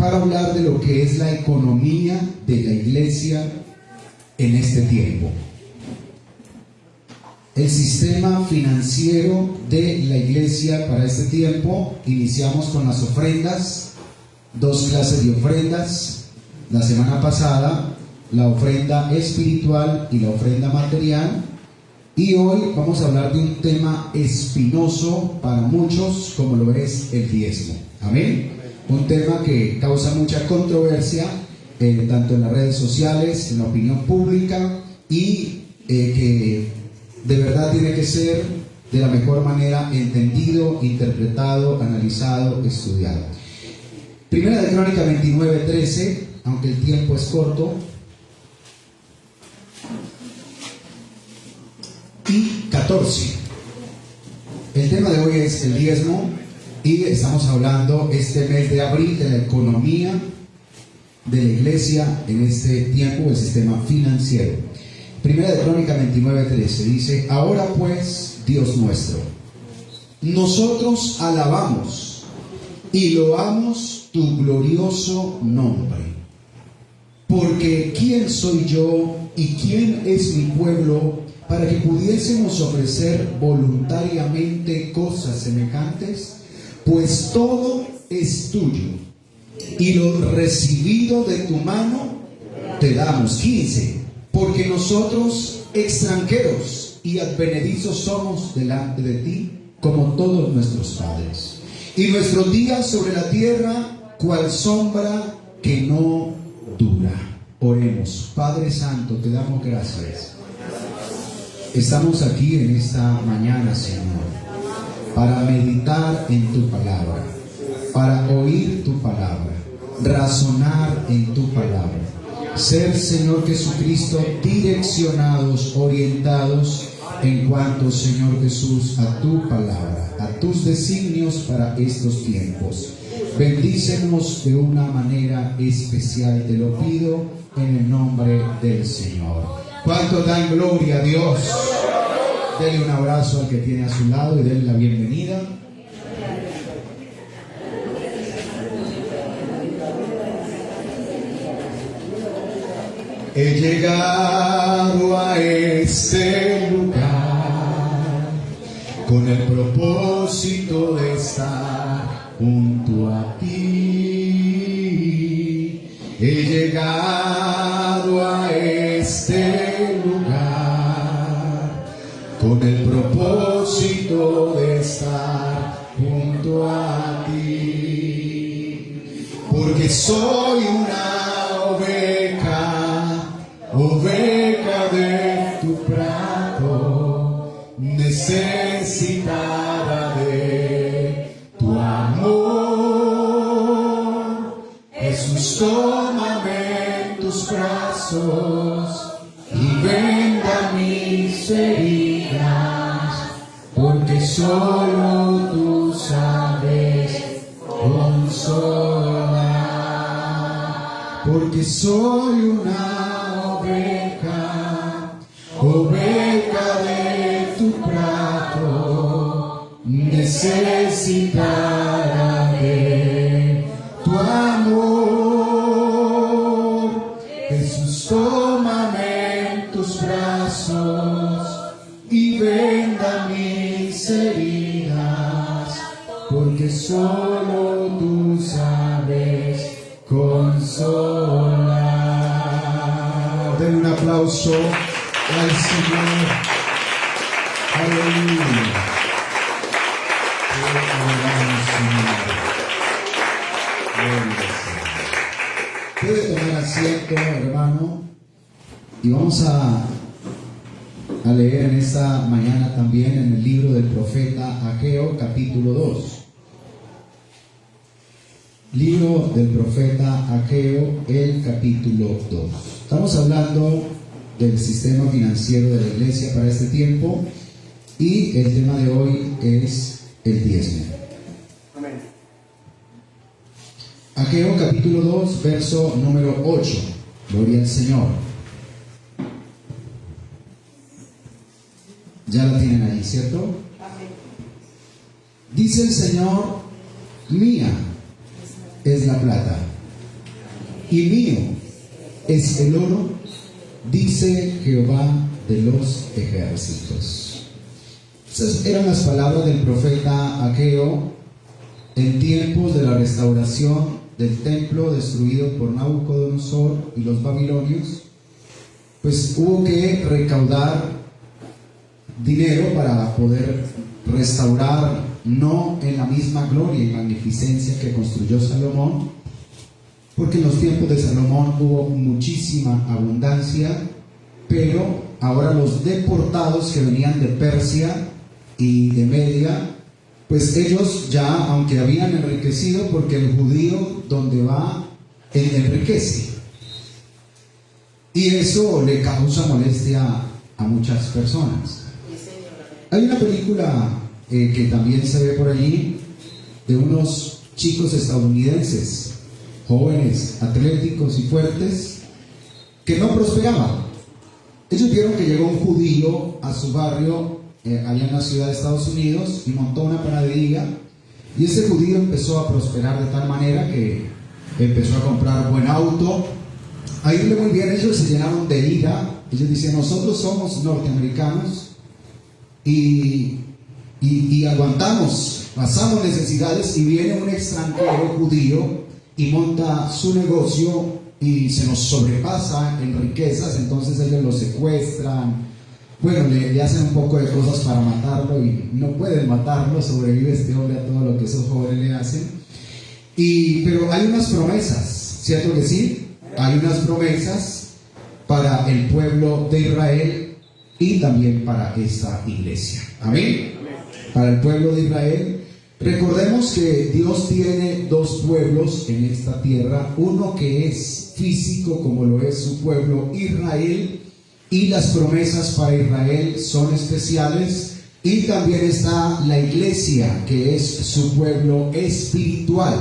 para hablar de lo que es la economía de la iglesia en este tiempo. El sistema financiero de la iglesia para este tiempo. Iniciamos con las ofrendas, 2 clases de ofrendas. La semana pasada, la ofrenda espiritual y la ofrenda material. Y hoy vamos a hablar de un tema espinoso para muchos, como lo es el diezmo. Amén. Un tema que causa mucha controversia, tanto en las redes sociales, en la opinión pública, y que de verdad tiene que ser de la mejor manera entendido, interpretado, analizado, estudiado. Primera de Crónicas 29:13, aunque el tiempo es corto, y 14. El tema de hoy es el diezmo, y estamos hablando este mes de abril de la economía de la iglesia en este tiempo, el sistema financiero. Primera de Crónicas 29:13 dice: ahora pues, Dios nuestro, nosotros alabamos y loamos tu glorioso nombre, porque ¿quién soy yo y quién es mi pueblo para que pudiésemos ofrecer voluntariamente cosas semejantes? Pues todo es tuyo, y lo recibido de tu mano te damos. 15. Porque nosotros, extranjeros y advenedizos, somos delante de ti, como todos nuestros padres, y nuestros días sobre la tierra, cual sombra que no dura. Oremos. Padre Santo, te damos gracias. Estamos aquí en esta mañana, Señor, para meditar en tu palabra, para oír tu palabra, razonar en tu palabra. Ser, Señor Jesucristo, direccionados, orientados en cuanto, Señor Jesús, a tu palabra, a tus designios para estos tiempos. Bendícenos de una manera especial, te lo pido en el nombre del Señor. ¿Cuánto dan gloria a Dios? Denle un abrazo al que tiene a su lado y denle la bienvenida. He llegado a este lugar con el propósito de estar junto a ti. He llegado a este lugar con el propósito de estar junto a ti, porque soy una oveja de tu prado, necesitada de tu amor. Jesús, tómame en tus brazos y venda mis heridas, porque solo tú sabes consolar. Porque soy una oveja de tu prado, necesitada de tu amor. Jesús, tómame en tus brazos y venda mis heridas, porque solo tú sabes consolar. Den un aplauso al Señor. Aleluya. Puede tomar asiento, hermano, y vamos a leer en esta mañana también en el libro del profeta Ageo, capítulo 2. Libro del profeta Ageo, el capítulo 2. Estamos hablando del sistema financiero de la iglesia para este tiempo, y el tema de hoy es el diezmo. Amén. Ageo capítulo 2, verso número 8. Gloria al Señor. Ya la tienen ahí, ¿cierto? Amén. Dice el Señor: mía es la plata y mío es el oro, dice Jehová de los ejércitos. Esas eran las palabras del profeta Ageo en tiempos de la restauración del templo destruido por Nabucodonosor y los babilonios. Pues hubo que recaudar dinero para poder restaurar, no en la misma gloria y magnificencia que construyó Salomón, porque en los tiempos de Salomón hubo muchísima abundancia, pero ahora los deportados que venían de Persia y de Media, pues ellos ya, aunque habían enriquecido, porque el judío donde va, él enriquece. Y eso le causa molestia a muchas personas. Hay una película que también se ve por allí de unos chicos estadounidenses, jóvenes, atléticos y fuertes, que no prosperaban. Ellos vieron que llegó un judío a su barrio allá en la ciudad de Estados Unidos y montó una panadería, y ese judío empezó a prosperar de tal manera que empezó a comprar buen auto, a irle muy bien. Ellos se llenaron de ira. Ellos dicen: nosotros somos norteamericanos y aguantamos, pasamos necesidades, y viene un extranjero judío y monta su negocio y se nos sobrepasa en riquezas. Entonces ellos lo secuestran, bueno, le hacen un poco de cosas para matarlo, y no pueden matarlo, sobrevive este hombre a todo lo que esos jóvenes le hacen. Pero hay unas promesas, ¿cierto que sí? Hay unas promesas para el pueblo de Israel y también para esta iglesia. Amén. Para el pueblo de Israel, recordemos que Dios tiene dos pueblos en esta tierra: uno que es físico, como lo es su pueblo Israel, y las promesas para Israel son especiales, y también está la iglesia, que es su pueblo espiritual,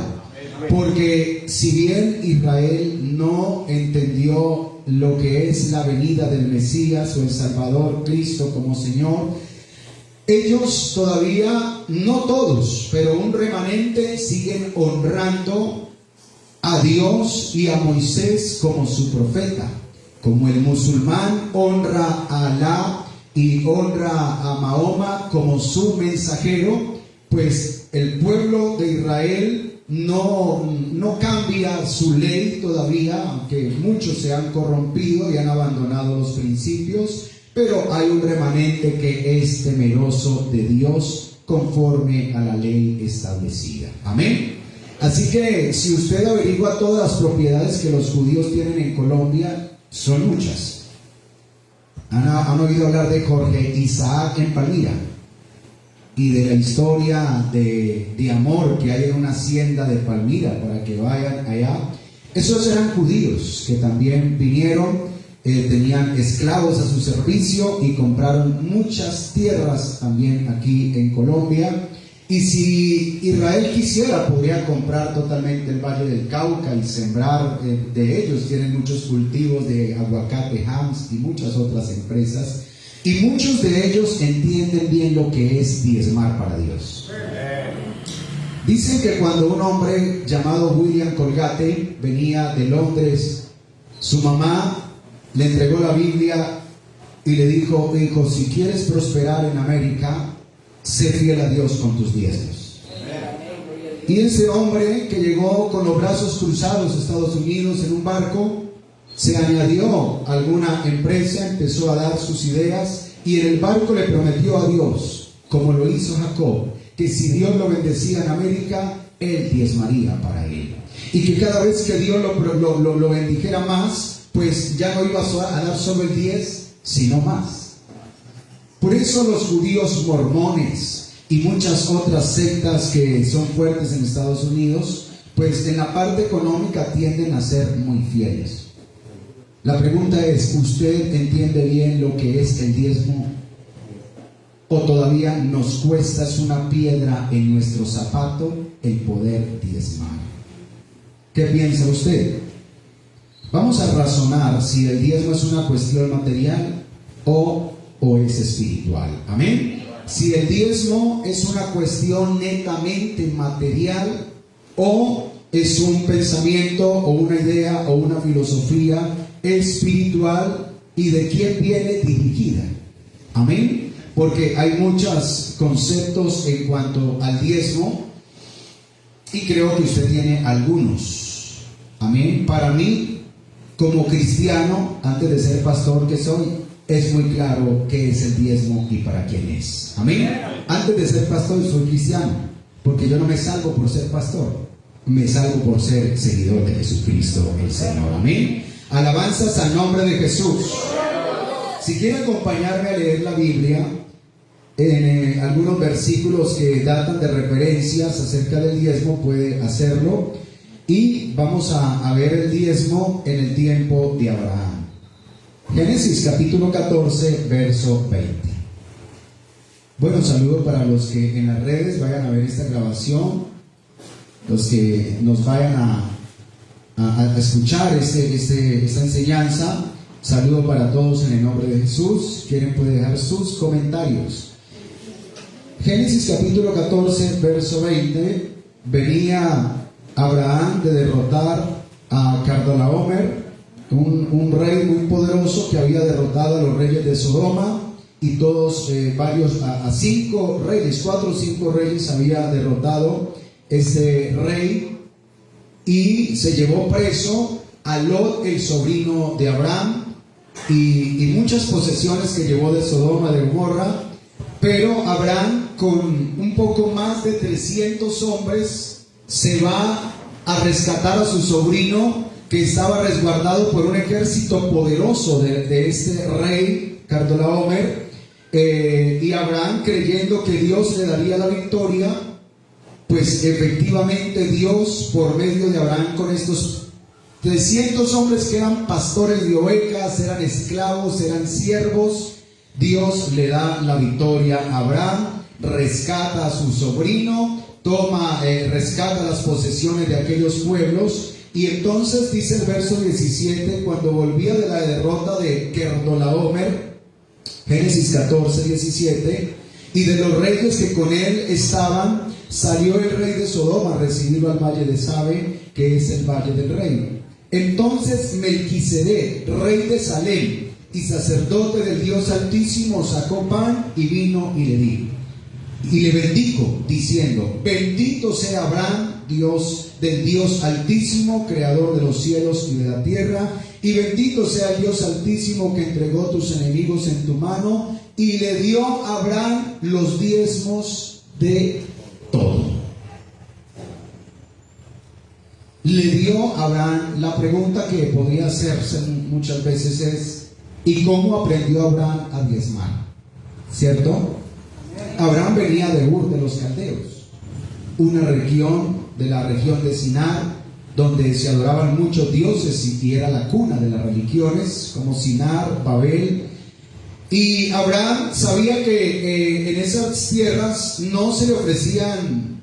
porque si bien Israel no entendió lo que es la venida del Mesías o el Salvador Cristo como Señor, ellos todavía, no todos, pero un remanente, siguen honrando a Dios y a Moisés como su profeta. Como el musulmán honra a Alá y honra a Mahoma como su mensajero, pues el pueblo de Israel no cambia su ley todavía, aunque muchos se han corrompido y han abandonado los principios, pero hay un remanente que es temeroso de Dios conforme a la ley establecida. Amén. Así que si usted averigua todas las propiedades que los judíos tienen en Colombia, son muchas. ¿Han oído hablar de Jorge Isaac en Palmira? Y de la historia de amor que hay en una hacienda de Palmira, para que vayan allá. Esos eran judíos que también vinieron, tenían esclavos a su servicio y compraron muchas tierras también aquí en Colombia. Y si Israel quisiera, podría comprar totalmente el Valle del Cauca y sembrar de ellos. Tienen muchos cultivos de aguacate, Hams y muchas otras empresas. Y muchos de ellos entienden bien lo que es diezmar para Dios. Dicen que cuando un hombre llamado William Colgate venía de Londres, su mamá le entregó la Biblia y le dijo: hijo, si quieres prosperar en América, sé fiel a Dios con tus diezmos. Y ese hombre, que llegó con los brazos cruzados a Estados Unidos en un barco, se añadió a alguna empresa, empezó a dar sus ideas, y en el barco le prometió a Dios, como lo hizo Jacob, que si Dios lo bendecía en América, él diezmaría para él. Y que cada vez que Dios lo bendijera más, pues ya no iba a dar solo el 10, sino más. Por eso los judíos mormones y muchas otras sectas que son fuertes en Estados Unidos, pues en la parte económica tienden a ser muy fieles. La pregunta es: ¿usted entiende bien lo que es el diezmo? ¿O todavía nos cuesta, es una piedra en nuestro zapato, el poder diezmar? ¿Qué piensa usted? Vamos a razonar si el diezmo es una cuestión material o es espiritual. Amén. Si el diezmo es una cuestión netamente material o es un pensamiento o una idea o una filosofía espiritual y de quién viene dirigida. Amén. Porque hay muchos conceptos en cuanto al diezmo y creo que usted tiene algunos. Amén. Para mí, como cristiano, antes de ser pastor que soy, es muy claro qué es el diezmo y para quién es. Amén. Antes de ser pastor soy cristiano, porque yo no me salvo por ser pastor, me salvo por ser seguidor de Jesucristo el Señor. Amén. Alabanzas al nombre de Jesús. Si quieren acompañarme a leer la Biblia, en algunos versículos que datan de referencias acerca del diezmo, puede hacerlo. Y vamos a ver el diezmo en el tiempo de Abraham. Génesis capítulo 14, verso 20. Bueno, saludo para los que en las redes vayan a ver esta grabación, los que nos vayan a escuchar esta enseñanza. Saludo para todos en el nombre de Jesús. Quieren pueden dejar sus comentarios. Génesis capítulo 14, verso 20. Venía Abraham de derrotar a Cardolaomer, un rey muy poderoso que había derrotado a los reyes de Sodoma, y todos, a 5 reyes, 4 o 5 reyes había derrotado ese rey, y se llevó preso a Lot, el sobrino de Abraham, y muchas posesiones que llevó de Sodoma, de Gomorra. Pero Abraham, con un poco más de 300 hombres, se va a rescatar a su sobrino, que estaba resguardado por un ejército poderoso de este rey Cardolaomer. Y Abraham, creyendo que Dios le daría la victoria, pues efectivamente Dios, por medio de Abraham, con estos 300 hombres que eran pastores de ovejas, eran esclavos, eran siervos, Dios le da la victoria a Abraham, rescata a su sobrino, rescata las posesiones de aquellos pueblos. Y entonces dice el verso 17: cuando volvía de la derrota de Cardolaomer, Génesis 14, 17, y de los reyes que con él estaban, salió el rey de Sodoma a recibirlo al valle de Sabe, que es el valle del rey. Entonces Melquisedec, rey de Salem y sacerdote del Dios Altísimo, sacó pan y vino y le dijo, y le bendijo, diciendo: bendito sea Abraham, Dios del Dios Altísimo, creador de los cielos y de la tierra, y bendito sea el Dios Altísimo que entregó tus enemigos en tu mano. Y le dio a Abraham los diezmos de todo. Le dio a Abraham. La pregunta que podría hacerse muchas veces es: ¿y cómo aprendió Abraham a diezmar? ¿Cierto? Abraham venía de Ur de los Caldeos, una región de la región de Sinar, donde se adoraban muchos dioses y era la cuna de las religiones, como Sinar, Babel. Y Abraham sabía que en esas tierras no se le ofrecían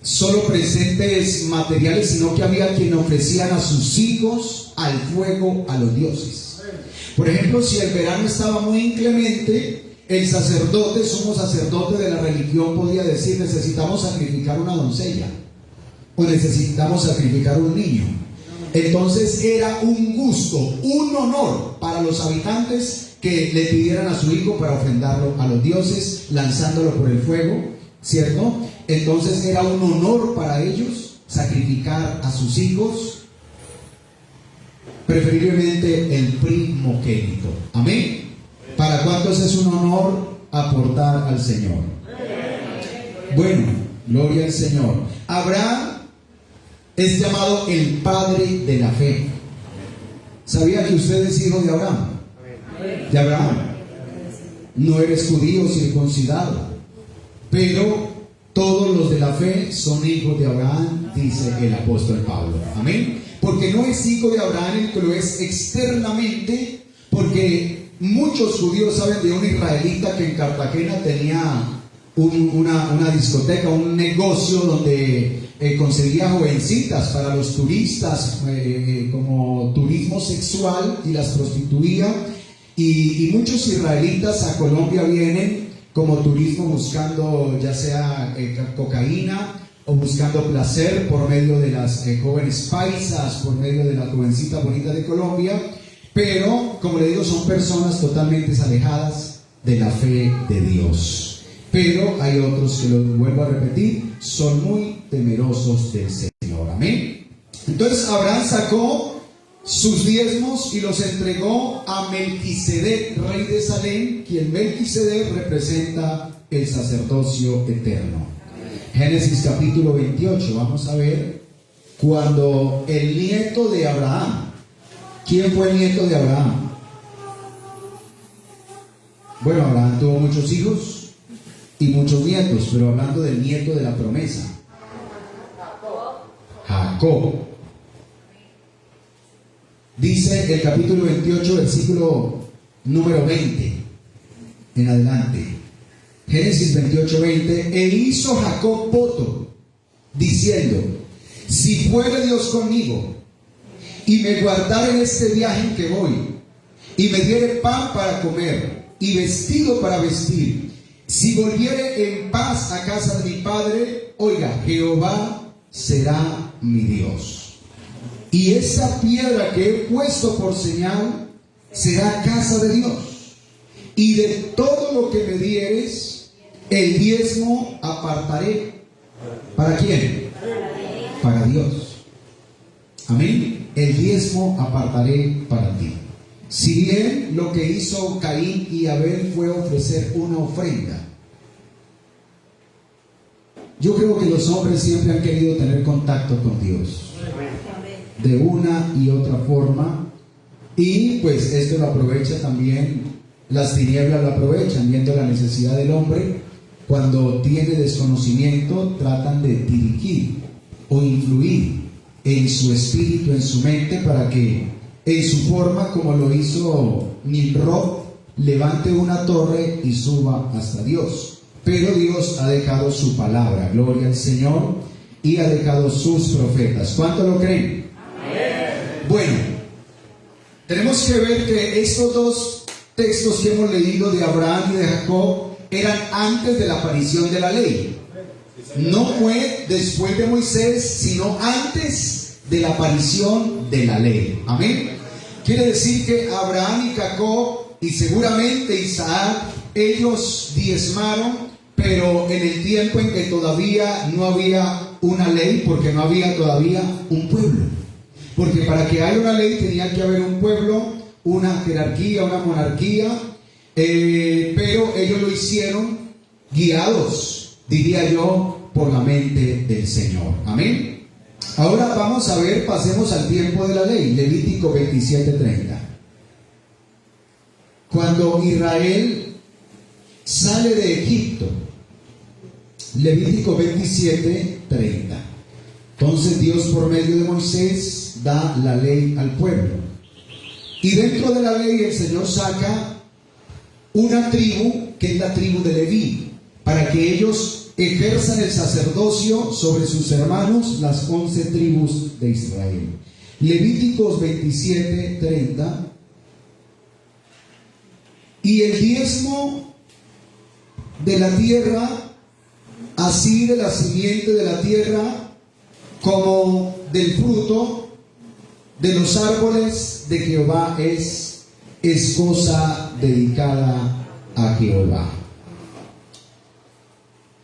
solo presentes materiales, sino que había quien ofrecían a sus hijos al fuego a los dioses. Por ejemplo, si el verano estaba muy inclemente, el sacerdote, sumo sacerdote de la religión, podía decir: necesitamos sacrificar una doncella o necesitamos sacrificar un niño. Entonces era un gusto, un honor para los habitantes que le pidieran a su hijo para ofrendarlo a los dioses, lanzándolo por el fuego, ¿cierto? Entonces era un honor para ellos sacrificar a sus hijos, preferiblemente el primogénito. Amén. ¿Para cuántos es un honor aportar al Señor? Bueno, gloria al Señor. Abraham es llamado el padre de la fe. ¿Sabía que usted es hijo de Abraham? De Abraham. No eres judío circuncidado, pero todos los de la fe son hijos de Abraham, dice el apóstol Pablo. Amén. Porque no es hijo de Abraham el que lo es externamente, porque muchos judíos saben de un israelita que en Cartagena tenía una discoteca, un negocio donde conseguía jovencitas para los turistas, como turismo sexual, y las prostituía. Y muchos israelitas a Colombia vienen como turismo buscando ya sea cocaína o buscando placer por medio de las jóvenes paisas, por medio de la jovencita bonita de Colombia, pero como le digo, son personas totalmente alejadas de la fe de Dios. Pero hay otros que, lo vuelvo a repetir, son muy temerosos del Señor. Amén. Entonces Abraham sacó sus diezmos y los entregó a Melquisedec, rey de Salem, quien Melquisedec representa el sacerdocio eterno. Génesis capítulo 28, vamos a ver, cuando el nieto de Abraham, ¿quién fue el nieto de Abraham? Bueno, Abraham tuvo muchos hijos y muchos nietos, pero hablando del nieto de la promesa, Jacob. Dice el capítulo 28, versículo número 20 en adelante. Génesis 28, 20. E hizo Jacob voto, diciendo: si fuere Dios conmigo, y me guardare en este viaje en que voy, y me diere pan para comer, y vestido para vestir, si volviere en paz a casa de mi padre, oiga, Jehová será mi Dios. Y esa piedra que he puesto por señal será casa de Dios. Y de todo lo que me dieres, el diezmo apartaré. ¿Para quién? Para Dios. Amén. El diezmo apartaré para ti. Si bien lo que hizo Caín y Abel fue ofrecer una ofrenda, yo creo que los hombres siempre han querido tener contacto con Dios de una y otra forma, y pues esto lo aprovecha también, las tinieblas lo aprovechan, viendo la necesidad del hombre. Cuando tiene desconocimiento, tratan de dirigir o influir en su espíritu, en su mente, para que en su forma, como lo hizo Nimrod, levante una torre y suba hasta Dios. Pero Dios ha dejado su palabra, gloria al Señor, y ha dejado sus profetas. ¿Cuánto lo creen? Bueno, tenemos que ver que estos dos textos que hemos leído de Abraham y de Jacob eran antes de la aparición de la ley. No fue después de Moisés, sino antes de la aparición de la ley. Amén. Quiere decir que Abraham y Jacob, y seguramente Isaac, ellos diezmaron, pero en el tiempo en que todavía no había una ley, porque no había todavía un pueblo. Porque para que haya una ley tenía que haber un pueblo, una jerarquía, una monarquía, pero ellos lo hicieron guiados, diría yo, por la mente del Señor. Amén. Ahora vamos a ver, pasemos al tiempo de la ley, Levítico 27:30. Cuando Israel sale de Egipto, Levítico 27:30. Entonces Dios, por medio de Moisés, da la ley al pueblo. Y dentro de la ley el Señor saca una tribu, que es la tribu de Leví, para que ellos ejerzan el sacerdocio sobre sus hermanos, las 11 tribus de Israel. Levíticos 27:30. Y el diezmo de la tierra, así de la simiente de la tierra, como del fruto de los árboles de Jehová es cosa dedicada a Jehová.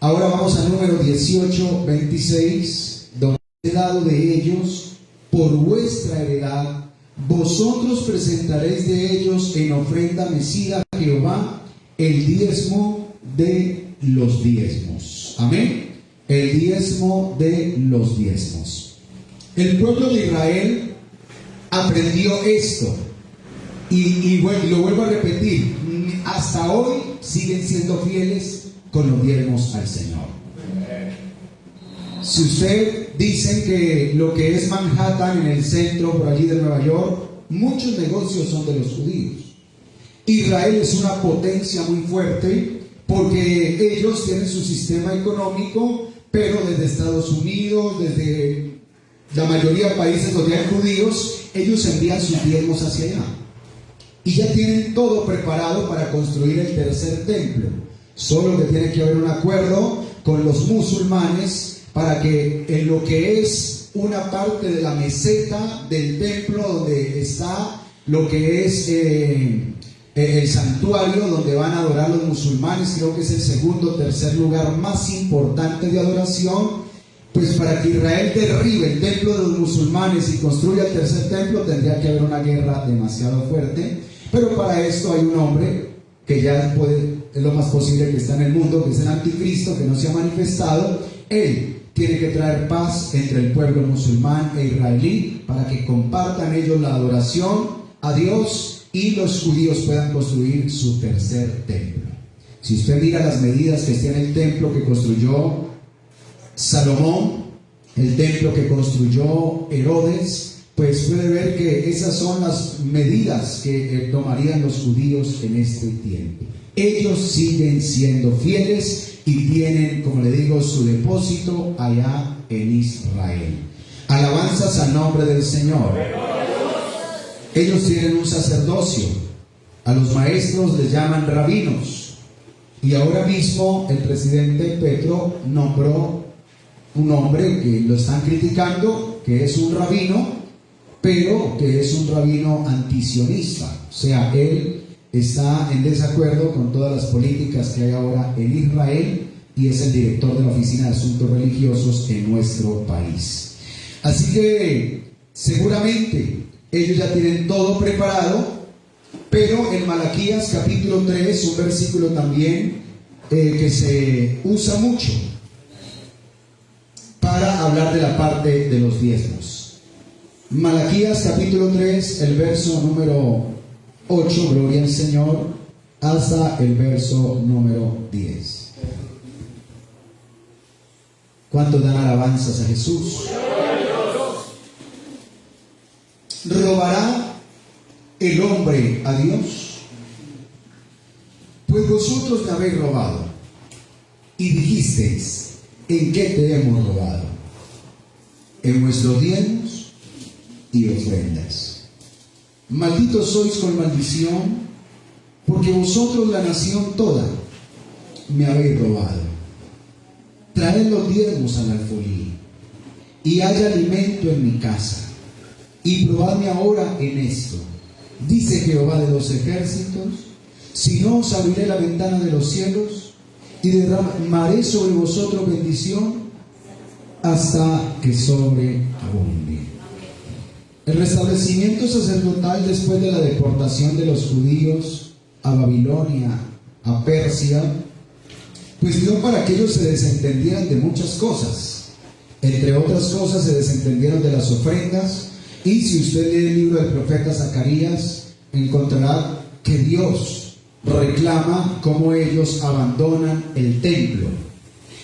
Ahora vamos al número 18:26, donde he dado de ellos por vuestra heredad, vosotros presentaréis de ellos en ofrenda mecida a Jehová el diezmo de los diezmos. Amén. El diezmo de los diezmos. El pueblo de Israel aprendió esto y lo vuelvo a repetir, hasta hoy siguen siendo fieles con los diezmos al Señor. Si usted dice que lo que es Manhattan, en el centro por allí de Nueva York, muchos negocios son de los judíos. Israel es una potencia muy fuerte porque ellos tienen su sistema económico, pero desde Estados Unidos, desde la mayoría de países donde hay judíos, ellos envían sus diezmos hacia allá. Y ya tienen todo preparado para construir el tercer templo. Solo que tiene que haber un acuerdo con los musulmanes para que en lo que es una parte de la meseta del templo donde está lo que es el santuario donde van a adorar los musulmanes, creo que es el segundo o tercer lugar más importante de adoración. Pues para que Israel derribe el templo de los musulmanes y construya el tercer templo tendría que haber una guerra demasiado fuerte, pero para esto hay un hombre que ya es lo más posible que está en el mundo, que es el anticristo, que no se ha manifestado. Él tiene que traer paz entre el pueblo musulmán e israelí para que compartan ellos la adoración a Dios y los judíos puedan construir su tercer templo. Si usted mira las medidas que tiene el templo que construyó Salomón, el templo que construyó Herodes, pues puede ver que esas son las medidas que tomarían los judíos en este tiempo. Ellos siguen siendo fieles y tienen, como le digo, su depósito allá en Israel. Alabanzas al nombre del Señor. Ellos tienen un sacerdocio. A los maestros les llaman rabinos. Y ahora mismo el presidente Petro nombró un hombre que lo están criticando, que es un rabino, pero que es un rabino antisionista. O sea, él está en desacuerdo con todas las políticas que hay ahora en Israel y es el director de la Oficina de Asuntos Religiosos en nuestro país. Así que seguramente ellos ya tienen todo preparado, pero en Malaquías capítulo 3, un versículo también que se usa mucho para hablar de la parte de los diezmos. Malaquías capítulo 3, el verso número 8, gloria al Señor, hasta el verso número 10. ¿Cuántos dan alabanzas a Jesús? ¿Robará el hombre a Dios? Pues vosotros me habéis robado y dijisteis: ¿en qué te hemos robado? En vuestros diezmos y ofrendas. Malditos sois con maldición, porque vosotros, la nación toda, me habéis robado. Traed los diezmos al alfolí, y haya alimento en mi casa, y probadme ahora en esto, dice Jehová de los ejércitos, si no os abriré la ventana de los cielos, y derramaré sobre vosotros bendición hasta que sobreabunde. El restablecimiento sacerdotal después de la deportación de los judíos a Babilonia, a Persia, pues dio para que ellos se desentendieran de muchas cosas. Entre otras cosas se desentendieron de las ofrendas, y si usted lee el libro del profeta Zacarías, encontrará que Dios reclama cómo ellos abandonan el templo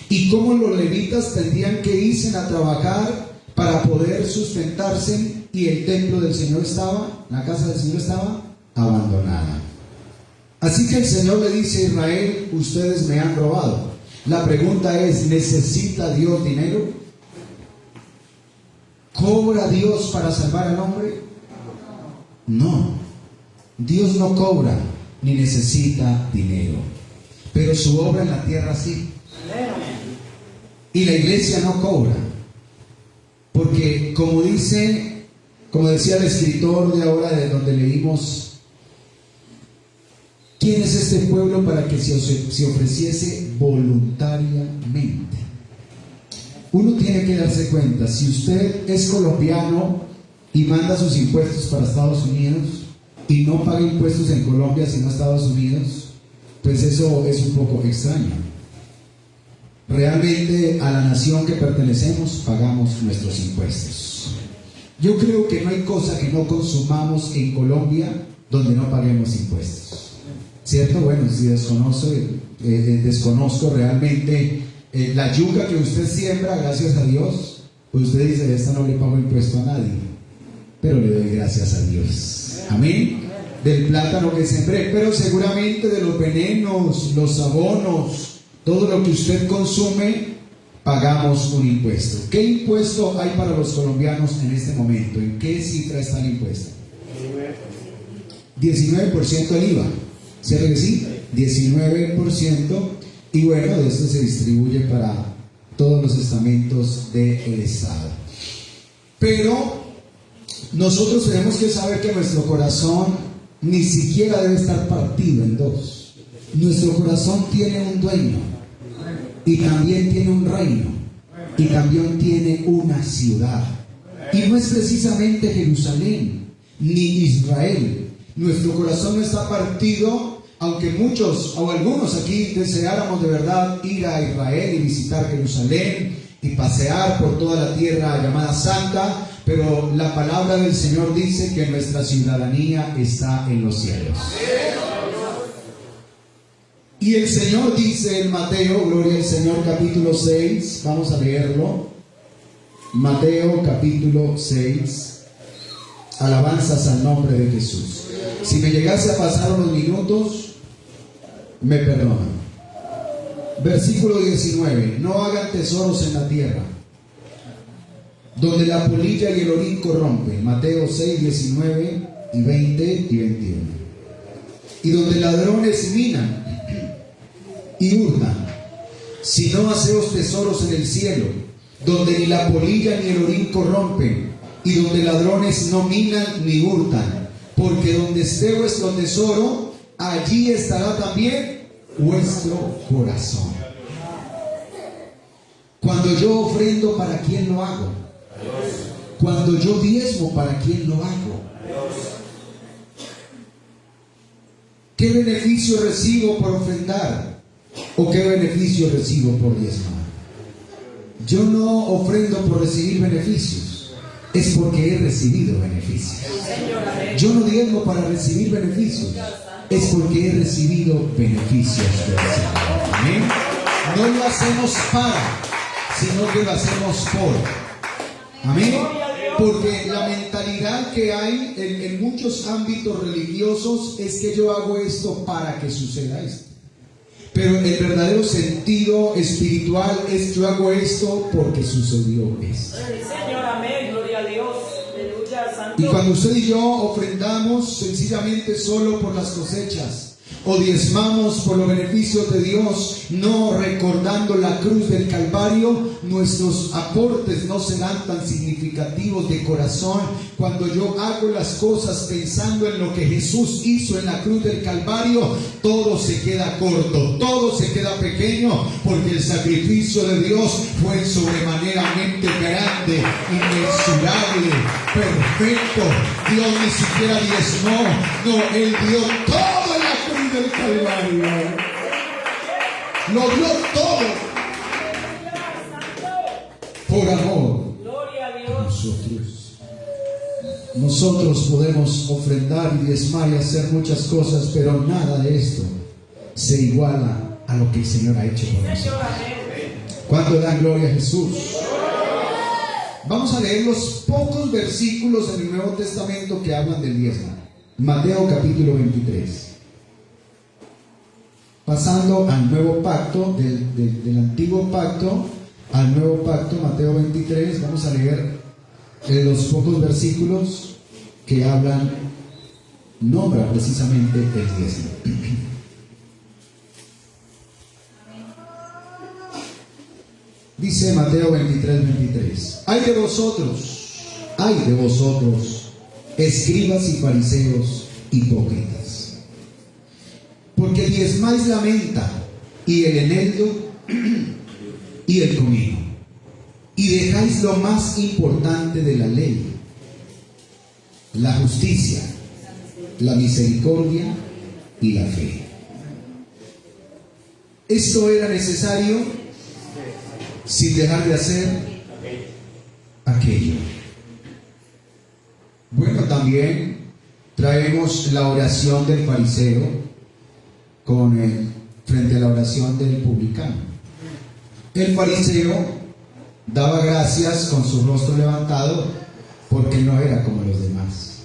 y cómo los levitas tendrían que irse a trabajar para poder sustentarse, y el templo del Señor estaba, la casa del Señor estaba abandonada. Así que el Señor le dice a Israel: ustedes me han robado. La pregunta es: ¿necesita Dios dinero? ¿Cobra Dios para salvar al hombre? No, Dios no cobra ni necesita dinero, pero su obra en la tierra sí. Y la iglesia no cobra, porque como decía el escritor de ahora, de donde leímos, ¿quién es este pueblo para que se ofreciese voluntariamente? Uno tiene que darse cuenta, si usted es colombiano y manda sus impuestos para Estados Unidos y no paga impuestos en Colombia sino Estados Unidos, pues eso es un poco extraño. Realmente a la nación que pertenecemos pagamos nuestros impuestos. Yo creo que no hay cosa que no consumamos en Colombia donde no paguemos impuestos, ¿cierto? Bueno, si desconozco realmente la yuca que usted siembra, gracias a Dios, pues usted dice: esta no le pago impuesto a nadie, pero le doy gracias a Dios. Amén. Del plátano que sembré, pero seguramente de los venenos, los abonos, todo lo que usted consume, pagamos un impuesto. ¿Qué impuesto hay para los colombianos en este momento? ¿En qué cifra está el impuesto? 19% el IVA, ¿cierto que sí? 19%, y bueno, de esto se distribuye para todos los estamentos del Estado. Pero nosotros tenemos que saber que nuestro corazón ni siquiera debe estar partido en dos. Nuestro corazón tiene un dueño y también tiene un reino y también tiene una ciudad. Y no es precisamente Jerusalén ni Israel. Nuestro corazón no está partido, aunque muchos o algunos aquí deseáramos de verdad ir a Israel y visitar Jerusalén y pasear por toda la tierra llamada Santa, pero la palabra del Señor dice que nuestra ciudadanía está en los cielos. Y el Señor dice en Mateo, gloria al Señor, capítulo 6, vamos a leerlo. Mateo capítulo 6, alabanzas al nombre de Jesús. Si me llegase a pasar unos minutos, me perdonan. Versículo 19, no hagan tesoros en la tierra, donde la polilla y el orín corrompen. Mateo 6, 19 y 20 y 21. Y donde ladrones minan y hurtan, sino haceos tesoros en el cielo, donde ni la polilla ni el orín corrompen, y donde ladrones no minan ni hurtan, porque donde esté vuestro tesoro, allí estará también vuestro corazón. Cuando yo ofrendo, ¿para quién lo hago? Cuando yo diezmo, ¿para quién lo hago? ¿Qué beneficio recibo por ofrendar? ¿O qué beneficio recibo por diezmar? Yo no ofrendo por recibir beneficios, es porque he recibido beneficios. Yo no diezmo para recibir beneficios, es porque he recibido beneficios del Señor. ¿Amén? No lo hacemos para, sino que lo hacemos por. Amén. Porque la mentalidad que hay en muchos ámbitos religiosos es que yo hago esto para que suceda esto. Pero el verdadero sentido espiritual es yo hago esto porque sucedió esto. Señor, amén, gloria a Dios. Aleluya, santo. Y cuando usted y yo ofrendamos sencillamente solo por las cosechas, o diezmamos por los beneficios de Dios, no recordando la cruz del Calvario, nuestros aportes no serán tan significativos de corazón. Cuando yo hago las cosas pensando en lo que Jesús hizo en la cruz del Calvario, todo se queda corto, todo se queda pequeño, porque el sacrificio de Dios fue sobremaneramente grande, inmensurable, perfecto. Dios ni siquiera diezmó, no, Él dio todo en la cruz del Calvario. Lo dio todo por amor a nosotros. Nosotros podemos ofrendar y diezmar y hacer muchas cosas, pero nada de esto se iguala a lo que el Señor ha hecho por nosotros. ¿Cuánto dan gloria a Jesús? Vamos a leer los pocos versículos en el Nuevo Testamento que hablan del diezmo. Mateo capítulo 23. Pasando al nuevo pacto, del antiguo pacto al nuevo pacto, Mateo 23, vamos a leer los pocos versículos que nombran precisamente el diezmo. Dice Mateo 23, 23. Ay de vosotros, escribas y fariseos hipócritas, porque diezmáis la menta y el eneldo y el comino, y dejáis lo más importante de la ley, la justicia, la misericordia y la fe. Esto era necesario sin dejar de hacer aquello. Bueno, también traemos la oración del fariseo frente a la oración del publicano. El fariseo daba gracias con su rostro levantado porque no era como los demás,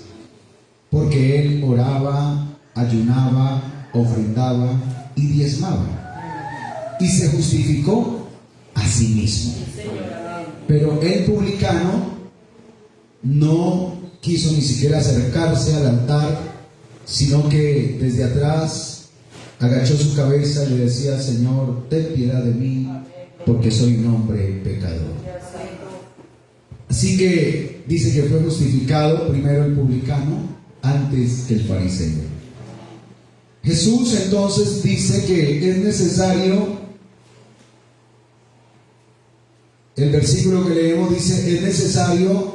porque él oraba, ayunaba, ofrendaba y diezmaba, y se justificó a sí mismo. Pero el publicano no quiso ni siquiera acercarse al altar, sino que desde atrás agachó su cabeza y le decía: Señor, ten piedad de mí, porque soy un hombre pecador. Así que dice que fue justificado primero el publicano antes que el fariseo. Jesús entonces dice que es necesario, el versículo que leemos dice, es necesario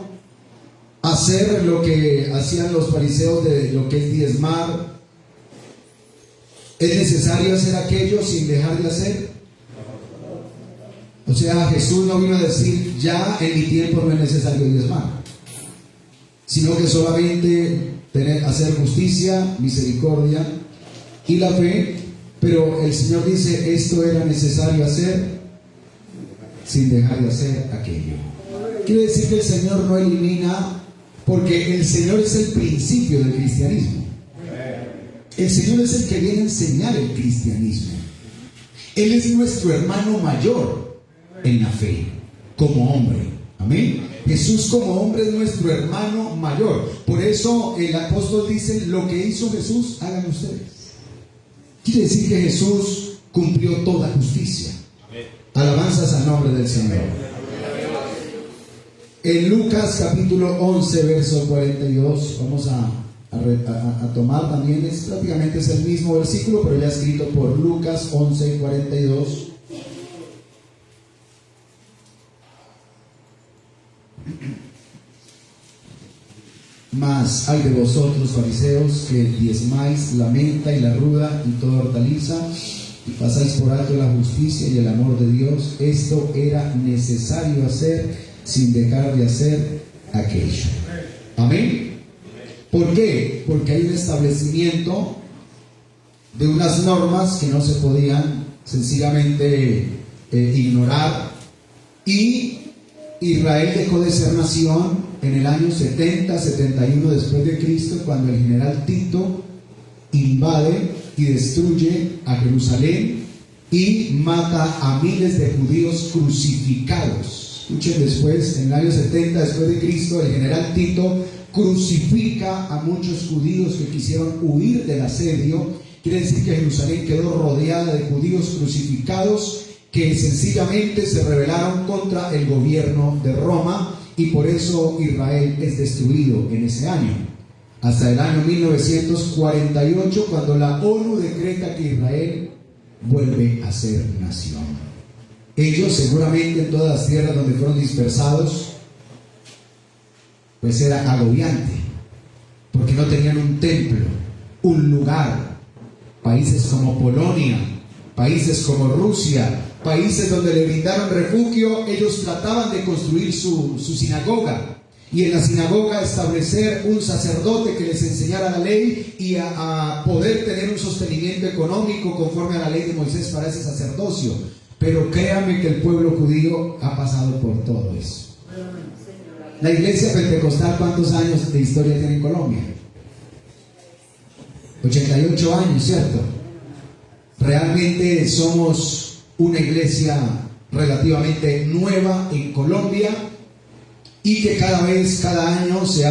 hacer lo que hacían los fariseos de lo que es diezmar. Es necesario hacer aquello sin dejar de hacer. O sea, Jesús no vino a decir, ya en mi tiempo no es necesario diezmar, sino que solamente hacer justicia, misericordia y la fe. Pero el Señor dice, esto era necesario hacer sin dejar de hacer aquello. Quiere decir que el Señor no elimina, porque el Señor es el principio del cristianismo. El Señor es el que viene a enseñar el cristianismo. Él es nuestro hermano mayor en la fe, como hombre. Amén. Jesús como hombre es nuestro hermano mayor. Por eso el apóstol dice, lo que hizo Jesús, hagan ustedes. Quiere decir que Jesús cumplió toda justicia. Alabanzas al nombre del Señor. En Lucas capítulo 11, verso 42, vamos a tomar también, prácticamente es el mismo versículo, pero ya escrito por Lucas 11, 42. Mas hay de vosotros, fariseos, que diezmáis la menta y la ruda y toda hortaliza, y pasáis por alto la justicia y el amor de Dios. Esto era necesario hacer sin dejar de hacer aquello. Amén. ¿Por qué? Porque hay un establecimiento de unas normas que no se podían sencillamente ignorar, y Israel dejó de ser nación en el año 70-71 después de Cristo, cuando el general Tito invade y destruye a Jerusalén y mata a miles de judíos crucificados. Escuchen, después, en el año 70 después de Cristo, el general Tito crucifica a muchos judíos que quisieron huir del asedio. Quiere decir que Jerusalén quedó rodeada de judíos crucificados que sencillamente se rebelaron contra el gobierno de Roma, y por eso Israel es destruido en ese año. Hasta el año 1948, cuando la ONU decreta que Israel vuelve a ser nación. Ellos seguramente en todas las tierras donde fueron dispersados, pues era agobiante, porque no tenían un templo, un lugar. Países como Polonia, países como Rusia, países donde le brindaron refugio, ellos trataban de construir su sinagoga, y en la sinagoga establecer un sacerdote que les enseñara la ley y a poder tener un sostenimiento económico conforme a la ley de Moisés para ese sacerdocio. Pero créanme que el pueblo judío ha pasado por todo eso. La iglesia pentecostal, ¿cuántos años de historia tiene en Colombia? 88 años, ¿cierto? Realmente somos una iglesia relativamente nueva en Colombia, y que cada año se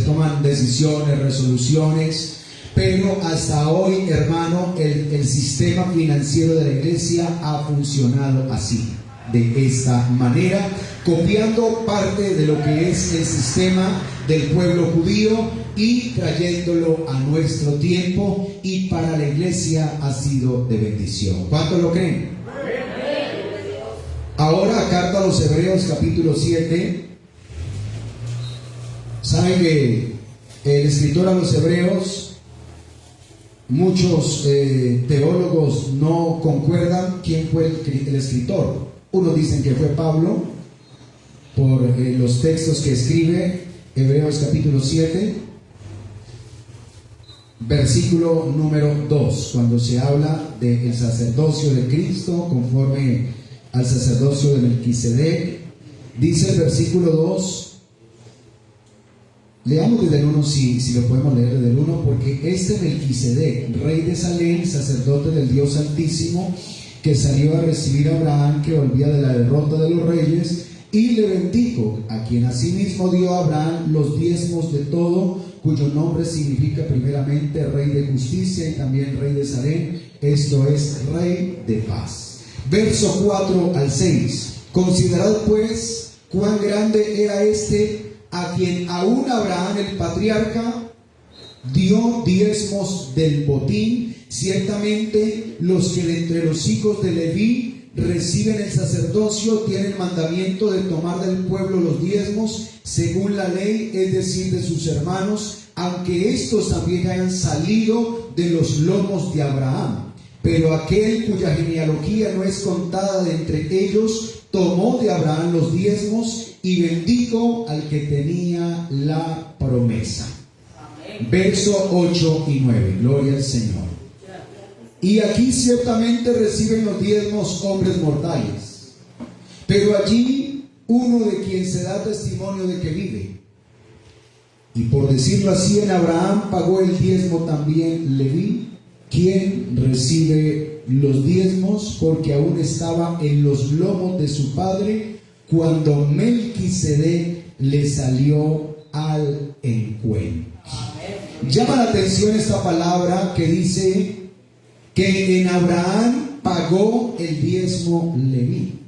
toman decisiones, resoluciones, pero hasta hoy, hermano, el sistema financiero de la iglesia ha funcionado así, de esta manera, copiando parte de lo que es el sistema del pueblo judío y trayéndolo a nuestro tiempo, y para la iglesia ha sido de bendición. ¿Cuántos lo creen? Ahora, carta a los Hebreos capítulo 7. Saben que el escritor a los Hebreos, muchos teólogos no concuerdan quién fue el escritor. Unos dicen que fue Pablo, por los textos que escribe. Hebreos capítulo 7, versículo número 2, cuando se habla del sacerdocio de Cristo conforme al sacerdocio de Melquisedec, dice el versículo 2. Leamos desde el 1, si lo podemos leer desde el 1, porque este Melquisedec, rey de Salem, sacerdote del Dios Altísimo, que salió a recibir a Abraham, que volvía de la derrota de los reyes, y le bendijo, a quien asimismo dio a Abraham los diezmos de todo, cuyo nombre significa primeramente rey de justicia y también rey de Salem, esto es, rey de paz. verso 4 al 6. Considerad pues cuán grande era este a quien aún Abraham el patriarca dio diezmos del botín. Ciertamente los que de entre los hijos de Leví reciben el sacerdocio tienen mandamiento de tomar del pueblo los diezmos según la ley, es decir, de sus hermanos, aunque estos también hayan salido de los lomos de Abraham. Pero aquel cuya genealogía no es contada de entre ellos tomó de Abraham los diezmos y bendijo al que tenía la promesa. Verso 8 y 9, gloria al Señor. Y aquí ciertamente reciben los diezmos hombres mortales, pero allí uno de quien se da testimonio de que vive. Y por decirlo así, en Abraham pagó el diezmo también Leví, quien recibe los diezmos porque aún estaba en los lomos de su padre cuando Melquisedec le salió al encuentro. Llama la atención esta palabra que dice que en Abraham pagó el diezmo Leví.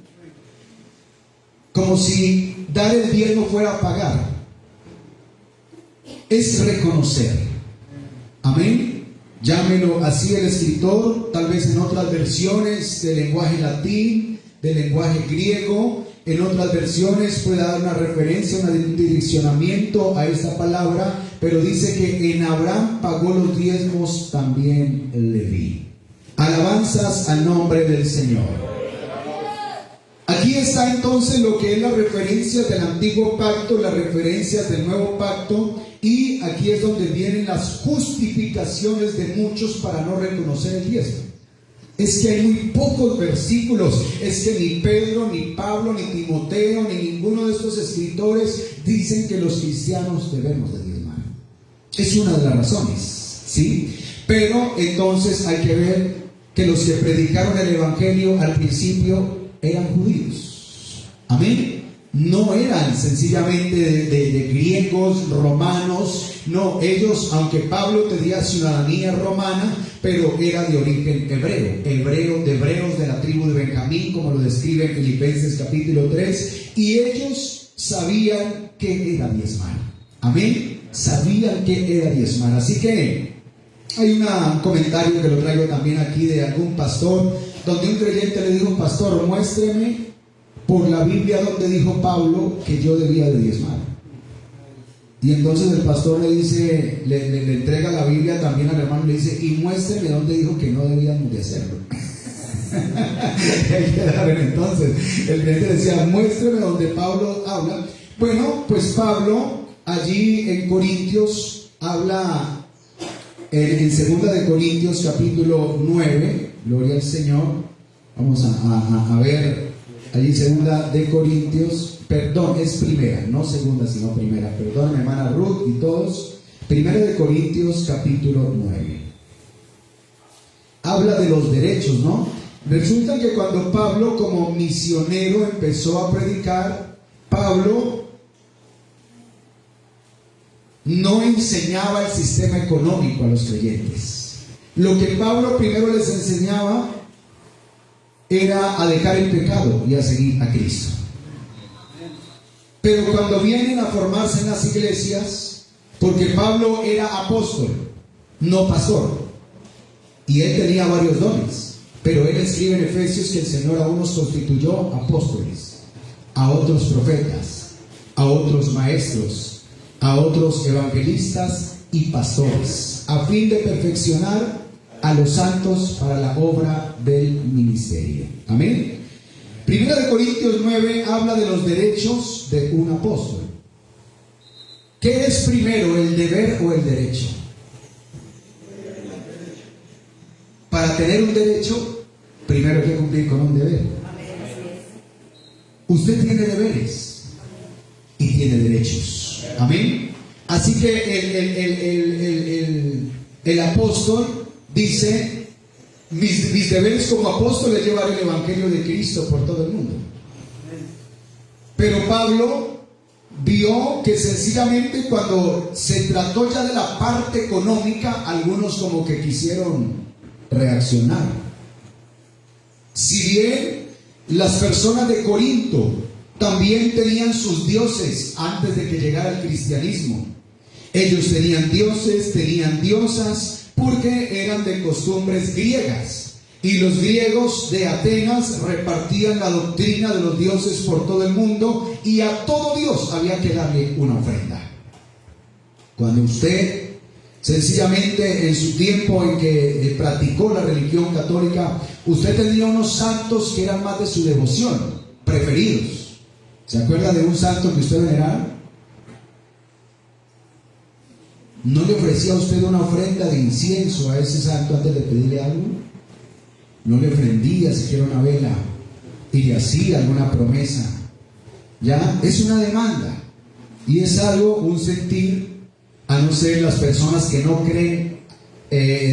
Como si dar el diezmo fuera a pagar. Es reconocer. Amén. Llámelo así el escritor, tal vez en otras versiones del lenguaje latín, del lenguaje griego, en otras versiones puede dar una referencia, un direccionamiento a esta palabra, pero dice que en Abraham pagó los diezmos también Leví. Alabanzas al nombre del Señor. Aquí está entonces lo que es las referencias del antiguo pacto, las referencias del nuevo pacto, y aquí es donde vienen las justificaciones de muchos para no reconocer el diezmo. Es que hay muy pocos versículos, es que ni Pedro, ni Pablo, ni Timoteo, ni ninguno de estos escritores dicen que los cristianos debemos de diezmar. Es una de las razones, ¿sí? Pero entonces hay que ver que los que predicaron el evangelio al principio eran judíos. Amén. No eran sencillamente de griegos, romanos. No, ellos, aunque Pablo tenía ciudadanía romana, pero era de origen hebreo, de hebreos de la tribu de Benjamín, como lo describe en Filipenses capítulo 3, y ellos sabían que era diezmar. Amén. Sabían que era diezmar. Así que hay un comentario que lo traigo también aquí de algún pastor, donde un creyente le dijo: pastor, muéstreme por la Biblia donde dijo Pablo que yo debía de diezmar. Y entonces el pastor le dice, le entrega la Biblia también al hermano y le dice: y muéstreme donde dijo que no debíamos de hacerlo. Entonces el creyente decía: muéstreme donde Pablo habla. Bueno, pues Pablo allí en Corintios habla en 2 de Corintios capítulo 9, gloria al Señor. Vamos a ver allí 2 de Corintios, perdón, es primera, no segunda sino primera, perdón hermana Ruth y todos. 1 de Corintios capítulo 9 habla de los derechos, ¿no? Resulta que cuando Pablo como misionero empezó a predicar, Pablo no enseñaba el sistema económico a los creyentes. Lo que Pablo primero les enseñaba era a dejar el pecado y a seguir a Cristo. Pero cuando vienen a formarse en las iglesias, porque Pablo era apóstol, no pastor, y él tenía varios dones, pero él escribe en Efesios que el Señor a unos constituyó apóstoles, a otros profetas, a otros maestros, a otros evangelistas y pastores, a fin de perfeccionar a los santos para la obra del ministerio. Amén. 1 de Corintios 9 habla de los derechos de un apóstol. ¿Qué es primero, el deber o el derecho? Para tener un derecho, primero hay que cumplir con un deber. Usted tiene deberes y tiene derechos. Amén. Así que el apóstol dice: mis deberes como apóstol es llevar el evangelio de Cristo por todo el mundo. Pero Pablo vio que sencillamente cuando se trató ya de la parte económica, algunos como que quisieron reaccionar. Si bien las personas de Corinto también tenían sus dioses antes de que llegara el cristianismo. Ellos tenían dioses, tenían diosas, porque eran de costumbres griegas. Y los griegos de Atenas repartían la doctrina de los dioses por todo el mundo, y a todo Dios había que darle una ofrenda. Cuando usted sencillamente en su tiempo en que practicó la religión católica, usted tenía unos santos que eran más de su devoción, preferidos. ¿Se acuerda de un santo que usted veneraba? ¿No le ofrecía a usted una ofrenda de incienso a ese santo antes de pedirle algo? ¿No le prendía siquiera una vela y le hacía alguna promesa? Ya, es una demanda y es algo, un sentir, a no ser las personas que no creen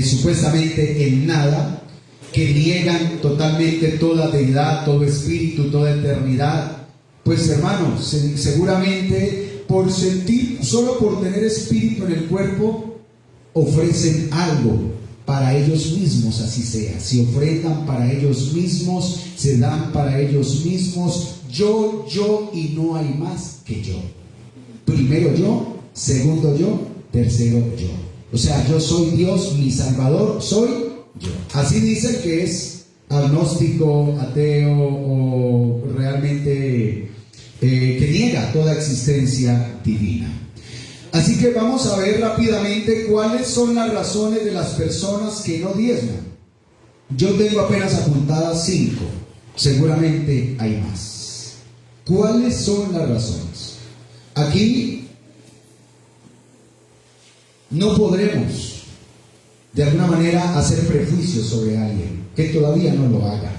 supuestamente en nada, que niegan totalmente toda deidad, todo espíritu, toda eternidad. Pues hermanos, seguramente por sentir, solo por tener espíritu en el cuerpo, ofrecen algo para ellos mismos, así sea. Si ofrendan para ellos mismos, se dan para ellos mismos. Yo y no hay más que yo. Primero yo, segundo yo, tercero yo. O sea, yo soy Dios, mi Salvador soy yo. Así dice el que es agnóstico, ateo o realmente que niega toda existencia divina. Así que vamos a ver rápidamente cuáles son las razones de las personas que no diezman. Yo tengo apenas apuntadas 5, seguramente hay más. ¿Cuáles son las razones? Aquí no podremos de alguna manera hacer prejuicios sobre alguien que todavía no lo haga,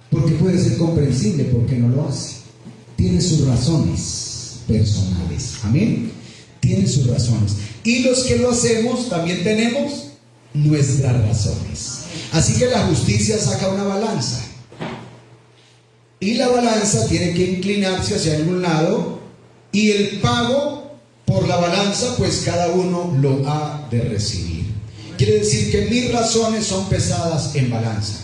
porque puede ser comprensible porque no lo hace. Tiene sus razones personales, amén. Tiene sus razones. Y los que lo hacemos también tenemos nuestras razones. Así que la justicia saca una balanza. Y la balanza tiene que inclinarse hacia algún lado. Y el pago por la balanza, pues cada uno lo ha de recibir. Quiere decir que mis razones son pesadas en balanza.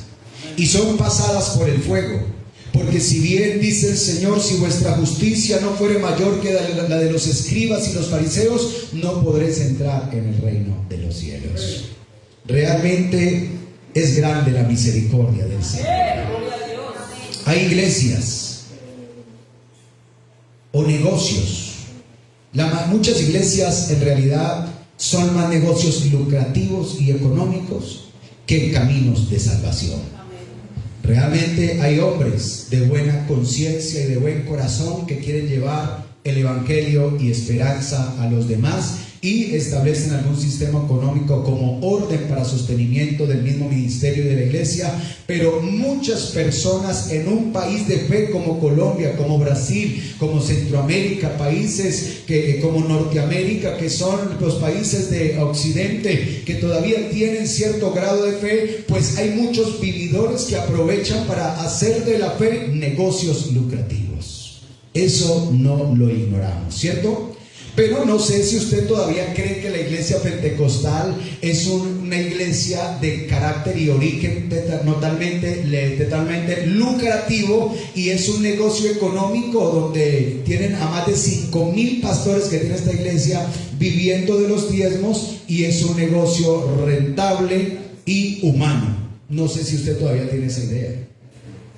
Y son pasadas por el fuego. Porque si bien dice el Señor, si vuestra justicia no fuere mayor que la de los escribas y los fariseos, no podréis entrar en el reino de los cielos. Realmente es grande la misericordia del Señor. Hay iglesias o negocios. Muchas iglesias en realidad son más negocios lucrativos y económicos que caminos de salvación. Realmente hay hombres de buena conciencia y de buen corazón que quieren llevar el evangelio y esperanza a los demás y establecen algún sistema económico como orden para sostenimiento del mismo ministerio de la iglesia, pero muchas personas en un país de fe como Colombia, como Brasil, como Centroamérica, países como Norteamérica, que son los países de Occidente, que todavía tienen cierto grado de fe, pues hay muchos vividores que aprovechan para hacer de la fe negocios lucrativos. Eso no lo ignoramos, ¿cierto? Pero no sé si usted todavía cree que la iglesia pentecostal es una iglesia de carácter y origen totalmente lucrativo y es un negocio económico donde tienen a más de 5,000 pastores que tiene esta iglesia viviendo de los diezmos y es un negocio rentable y humano. No sé si usted todavía tiene esa idea.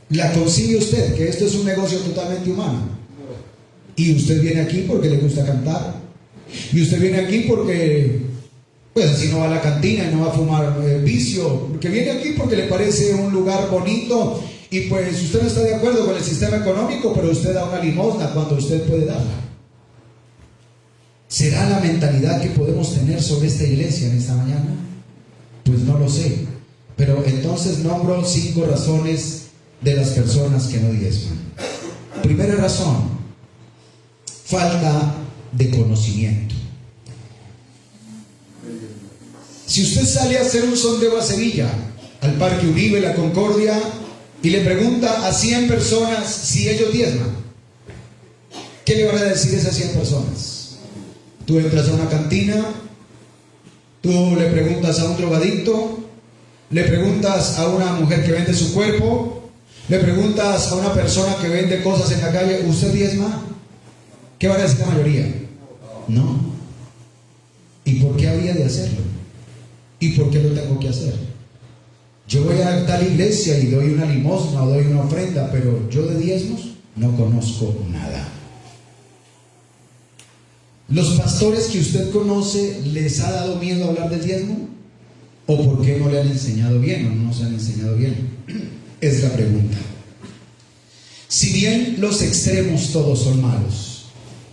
¿La consigue usted que esto es un negocio totalmente humano? Y usted viene aquí porque le gusta cantar. Y usted viene aquí porque, pues así no va a la cantina y no va a fumar vicio. Porque viene aquí porque le parece un lugar bonito. Y pues usted no está de acuerdo con el sistema económico, pero usted da una limosna cuando usted puede darla. ¿Será la mentalidad que podemos tener sobre esta iglesia en esta mañana? Pues no lo sé. Pero entonces nombro 5 razones de las personas que no diezman. Primera razón: falta de conocimiento. Si usted sale a hacer un sondeo a Sevilla, al Parque Uribe, la Concordia, y le pregunta a 100 personas si ellos diezman, ¿qué le van a decir a esas 100 personas? Tú entras a una cantina, tú le preguntas a un drogadicto, Le preguntas a una mujer que vende su cuerpo, le preguntas a una persona que vende cosas en la calle, ¿usted diezma? ¿Qué va a decir la mayoría? No. ¿Y por qué habría de hacerlo? ¿Y por qué lo tengo que hacer? Yo voy a tal iglesia y doy una limosna o doy una ofrenda, pero yo de diezmos no conozco nada. ¿Los pastores que usted conoce les ha dado miedo hablar del diezmo? ¿O por qué no le han enseñado bien o no se han enseñado bien? Es la pregunta. Si bien los extremos todos son malos,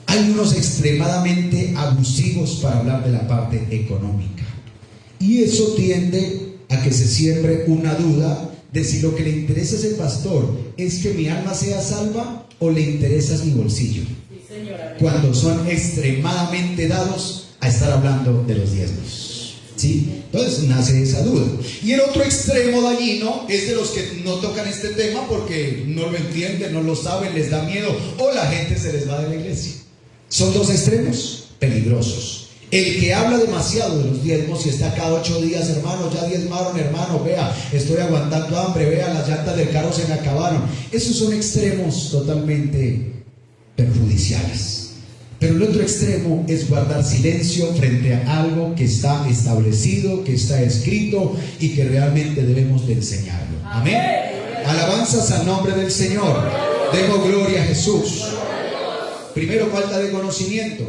hay unos extremadamente abusivos para hablar de la parte económica. Y eso tiende a que se siembre una duda de si lo que le interesa a ese pastor es que mi alma sea salva o le interesa mi bolsillo. Cuando son extremadamente dados a estar hablando de los diezmos. ¿Sí? Entonces nace esa duda. Y el otro extremo dañino es de los que no tocan este tema porque no lo entienden, no lo saben, les da miedo o la gente se les va de la iglesia. Son dos extremos peligrosos. El que habla demasiado de los diezmos y está cada 8 días, hermano, ya diezmaron, hermano, vea, estoy aguantando hambre, vea, las llantas del carro se me acabaron. Esos son extremos totalmente perjudiciales. Pero el otro extremo es guardar silencio frente a algo que está establecido, que está escrito y que realmente debemos de enseñarlo. Amén. Alabanzas al nombre del Señor. Demos gloria a Jesús. Primero, falta de conocimiento.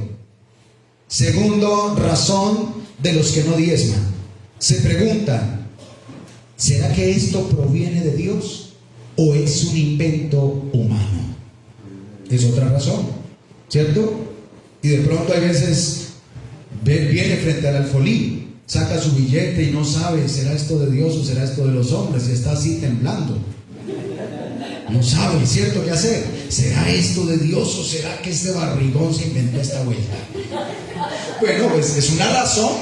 Segundo, razón de los que no diezman. Se preguntan, ¿será que esto proviene de Dios o es un invento humano? Es otra razón, ¿cierto? Y de pronto hay veces viene frente al alfolí, saca su billete y no sabe, ¿será esto de Dios o será esto de los hombres? Y está así temblando. No sabe, ¿cierto? ¿Qué hacer? ¿Será esto de Dios o será que este barrigón se inventó esta vuelta? Bueno, pues es una razón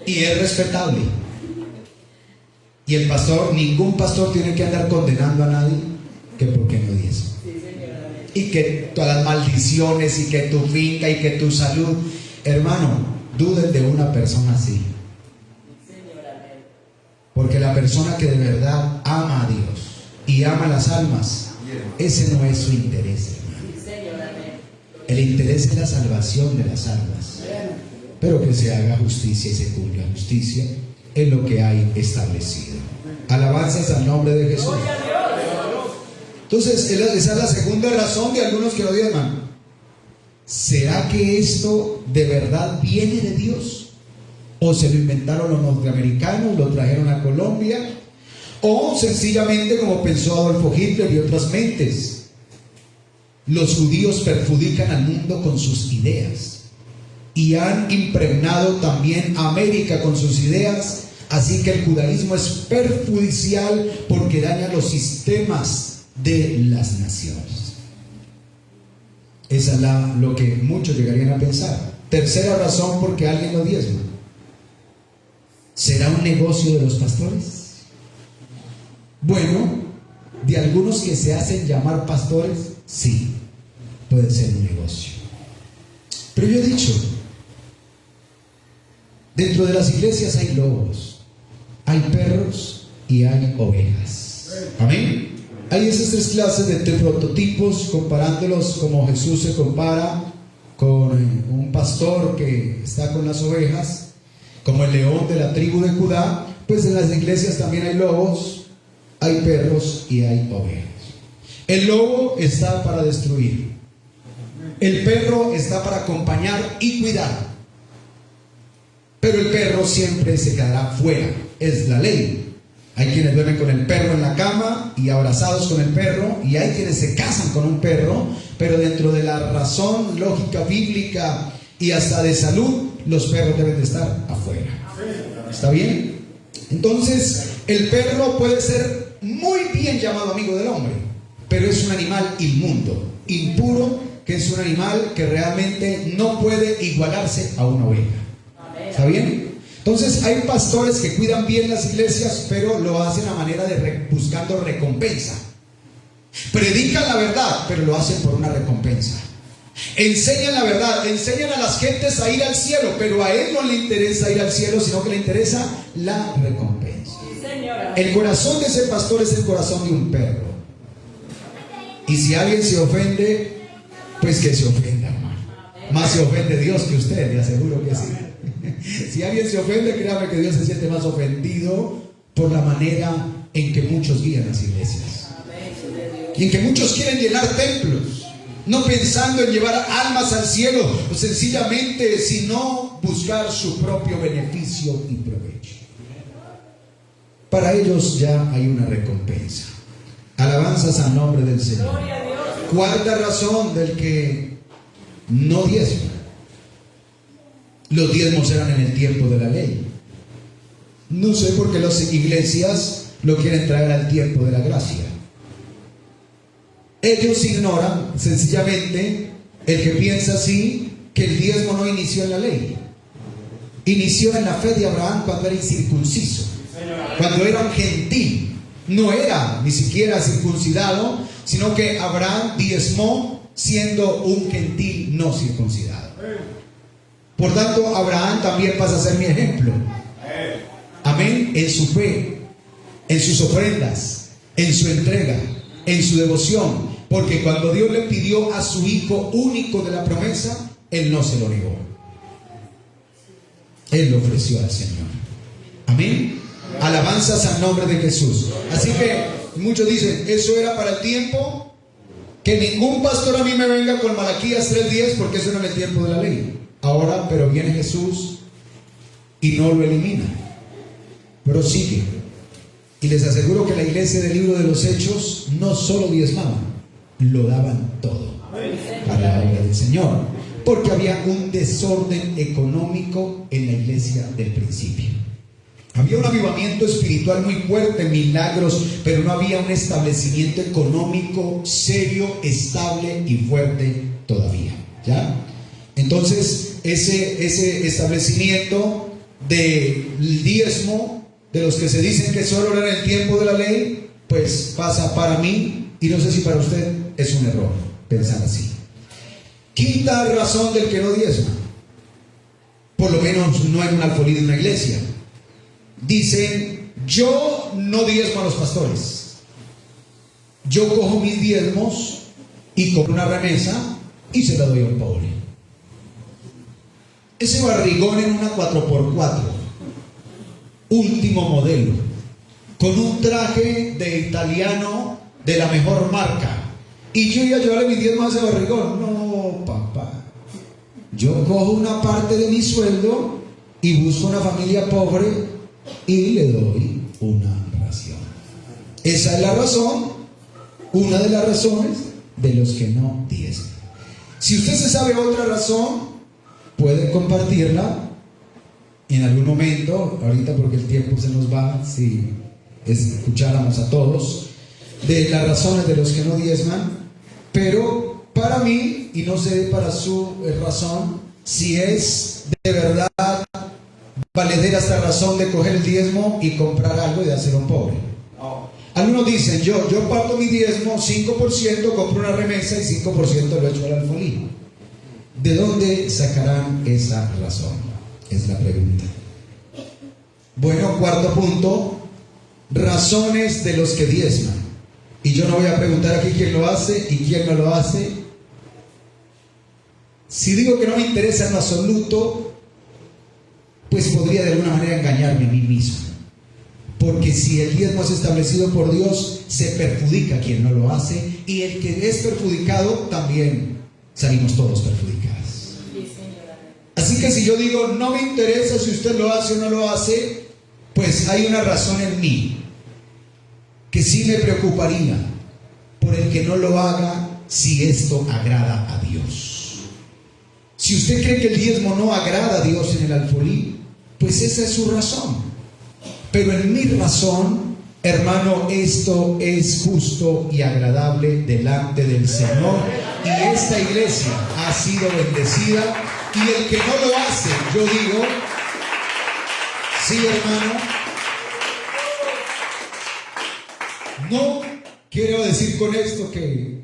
y es respetable. Y el pastor, ningún pastor tiene que andar condenando a nadie que porque no diezma. Y que todas las maldiciones y que tu finca y que tu salud, hermano, duden de una persona así. Porque la persona que de verdad ama a Dios y ama las almas, ese no es su interés, hermano. El interés es la salvación de las almas, pero que se haga justicia y se cumpla justicia en lo que hay establecido. Alabanzas al nombre de Jesús. Entonces, esa es la segunda razón de algunos que lo diezman. ¿Será que esto de verdad viene de Dios? ¿O se lo inventaron los norteamericanos, lo trajeron a Colombia? ¿O sencillamente, como pensó Adolfo Hitler y otras mentes, los judíos perjudican al mundo con sus ideas y han impregnado también a América con sus ideas? Así que el judaísmo es perjudicial porque daña los sistemas de las naciones. Esa es lo que muchos llegarían a pensar. Tercera razón porque alguien lo diezma. ¿Será un negocio de los pastores? Bueno, de algunos que se hacen llamar pastores, sí, puede ser un negocio. Pero yo he dicho, dentro de las iglesias hay lobos, hay perros y hay ovejas. Amén. Hay esas tres clases de prototipos, comparándolos como Jesús se compara con un pastor que está con las ovejas, como el león de la tribu de Judá. Pues en las iglesias también hay lobos, hay perros y hay ovejas. El lobo está para destruir, el perro está para acompañar y cuidar, pero el perro siempre se quedará fuera, es la ley. Hay quienes duermen con el perro en la cama y abrazados con el perro, y hay quienes se casan con un perro, pero dentro de la razón lógica bíblica y hasta de salud, los perros deben de estar afuera. ¿Está bien? Entonces, el perro puede ser muy bien llamado amigo del hombre, pero es un animal inmundo, impuro, que es un animal que realmente no puede igualarse a una oveja. ¿Está bien? Entonces hay pastores que cuidan bien las iglesias, pero lo hacen a manera de buscando recompensa. Predican la verdad, pero lo hacen por una recompensa. Enseñan la verdad, enseñan a las gentes a ir al cielo, pero a él no le interesa ir al cielo, sino que le interesa la recompensa. Sí, señora. El corazón de ese pastor es el corazón de un perro. Y si alguien se ofende, pues que se ofenda, hermano. Más se ofende Dios que usted, le aseguro que sí. Si alguien se ofende, créame que Dios se siente más ofendido por la manera en que muchos guían las iglesias. Y en que muchos quieren llenar templos, no pensando en llevar almas al cielo, o sencillamente, sino buscar su propio beneficio y provecho. Para ellos ya hay una recompensa. Alabanzas al nombre del Señor. Gloria a Dios. Cuarta razón del que no diezma. Los diezmos eran en el tiempo de la ley. No sé por qué las iglesias lo quieren traer al tiempo de la gracia. Ellos ignoran sencillamente, el que piensa así, que el diezmo no inició en la ley. Inició en la fe de Abraham cuando era incircunciso, cuando era un gentil. No era ni siquiera circuncidado, sino que Abraham diezmó siendo un gentil no circuncidado. Por tanto, Abraham también pasa a ser mi ejemplo. Amén. En su fe, en sus ofrendas, en su entrega, en su devoción. Porque cuando Dios le pidió a su hijo único de la promesa, él no se lo negó. Él lo ofreció al Señor. Amén. Alabanzas al nombre de Jesús. Así que muchos dicen, eso era para el tiempo. Que ningún pastor a mí me venga con Malaquías 3:10, porque eso era en el tiempo de la ley. Ahora, pero viene Jesús y no lo elimina. Prosigue. Y les aseguro que la iglesia del libro de los Hechos no solo diezmaban, lo daban todo para la obra del Señor. Porque había un desorden económico en la iglesia del principio. Había un avivamiento espiritual muy fuerte, milagros, pero no había un establecimiento económico serio, estable y fuerte todavía. ¿Ya? Entonces, ese establecimiento del diezmo, de los que se dicen que solo era en el tiempo de la ley, pues pasa para mí, y no sé si para usted es un error pensar así. Quinta razón del que no diezma, por lo menos no en un alfolí de una iglesia. Dicen, yo no diezmo a los pastores. Yo cojo mis diezmos y compro una remesa y se la doy a un pobre. Ese barrigón en una 4x4, último modelo, con un traje de italiano de la mejor marca, y yo iba a llevarle mis diezmos a ese barrigón. No, papá. Yo cojo una parte de mi sueldo y busco una familia pobre y le doy una ración. Esa es la razón, una de las razones de los que no diezman. Si usted se sabe otra razón, puede compartirla en algún momento, ahorita porque el tiempo se nos va, si escucháramos a todos, de las razones de los que no diezman. Pero para mí, y no sé para su razón, si es de verdad valedera esta razón de coger el diezmo y comprar algo y dárselo a un pobre. Algunos dicen, yo parto mi diezmo, 5%, compro una remesa y 5% lo echo al alfolí. ¿De dónde sacarán esa razón? Es la pregunta. Bueno, cuarto punto, razones de los que diezman. Y yo no voy a preguntar aquí quién lo hace y quién no lo hace. Si digo que no me interesa en lo absoluto, pues podría de alguna manera engañarme a mí mismo. Porque si el diezmo es establecido por Dios, se perjudica a quien no lo hace, y el que es perjudicado también salimos todos perjudicados. Así que si yo digo, no me interesa si usted lo hace o no lo hace, pues hay una razón en mí que sí me preocuparía por el que no lo haga si esto agrada a Dios. Si usted cree que el diezmo no agrada a Dios en el alfolí, pues esa es su razón. Pero en mi razón, hermano, esto es justo y agradable delante del Señor. Y esta iglesia ha sido bendecida. Y el que no lo hace, yo digo, sí, hermano, no quiero decir con esto que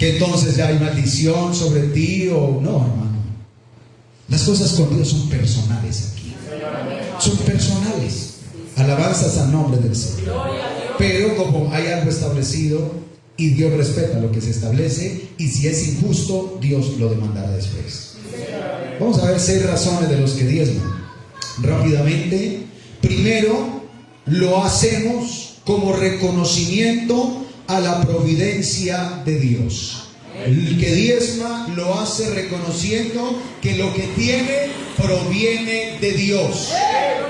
que entonces ya hay maldición sobre ti o no, hermano. Las cosas con Dios son personales aquí. Son personales. Alabanzas al nombre del Señor. Pero como hay algo establecido y Dios respeta lo que se establece, y si es injusto, Dios lo demandará después. Vamos a ver 6 razones de los que diezman. Rápidamente. Primero, lo hacemos como reconocimiento a la providencia de Dios. El que diezma lo hace reconociendo que lo que tiene proviene de Dios.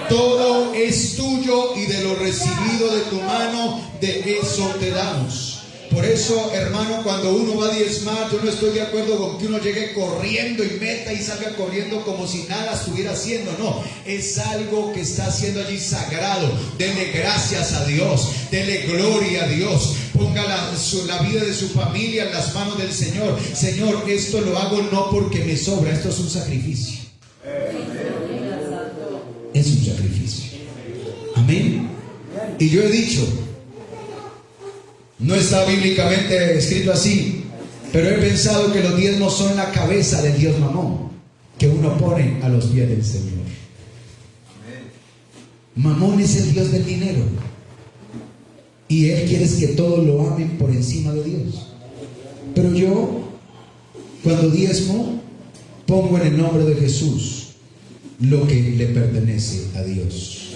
Todo es tuyo y de lo recibido de tu mano, de eso te damos. Por eso, hermano, cuando uno va a diezmar, yo no estoy de acuerdo con que uno llegue corriendo y meta y salga corriendo como si nada estuviera haciendo. No, es algo que está haciendo allí sagrado. Dele gracias a Dios, dele gloria a Dios. Ponga la vida de su familia en las manos del Señor. Señor, esto lo hago no porque me sobra, esto es un sacrificio. Es un sacrificio. Amén. Y yo he dicho, no está bíblicamente escrito así, pero he pensado que los diezmos son la cabeza del Dios Mamón, que uno pone a los pies del Señor. Mamón es el Dios del dinero, y Él quiere que todos lo amen por encima de Dios. Pero yo, cuando diezmo, pongo en el nombre de Jesús lo que le pertenece a Dios.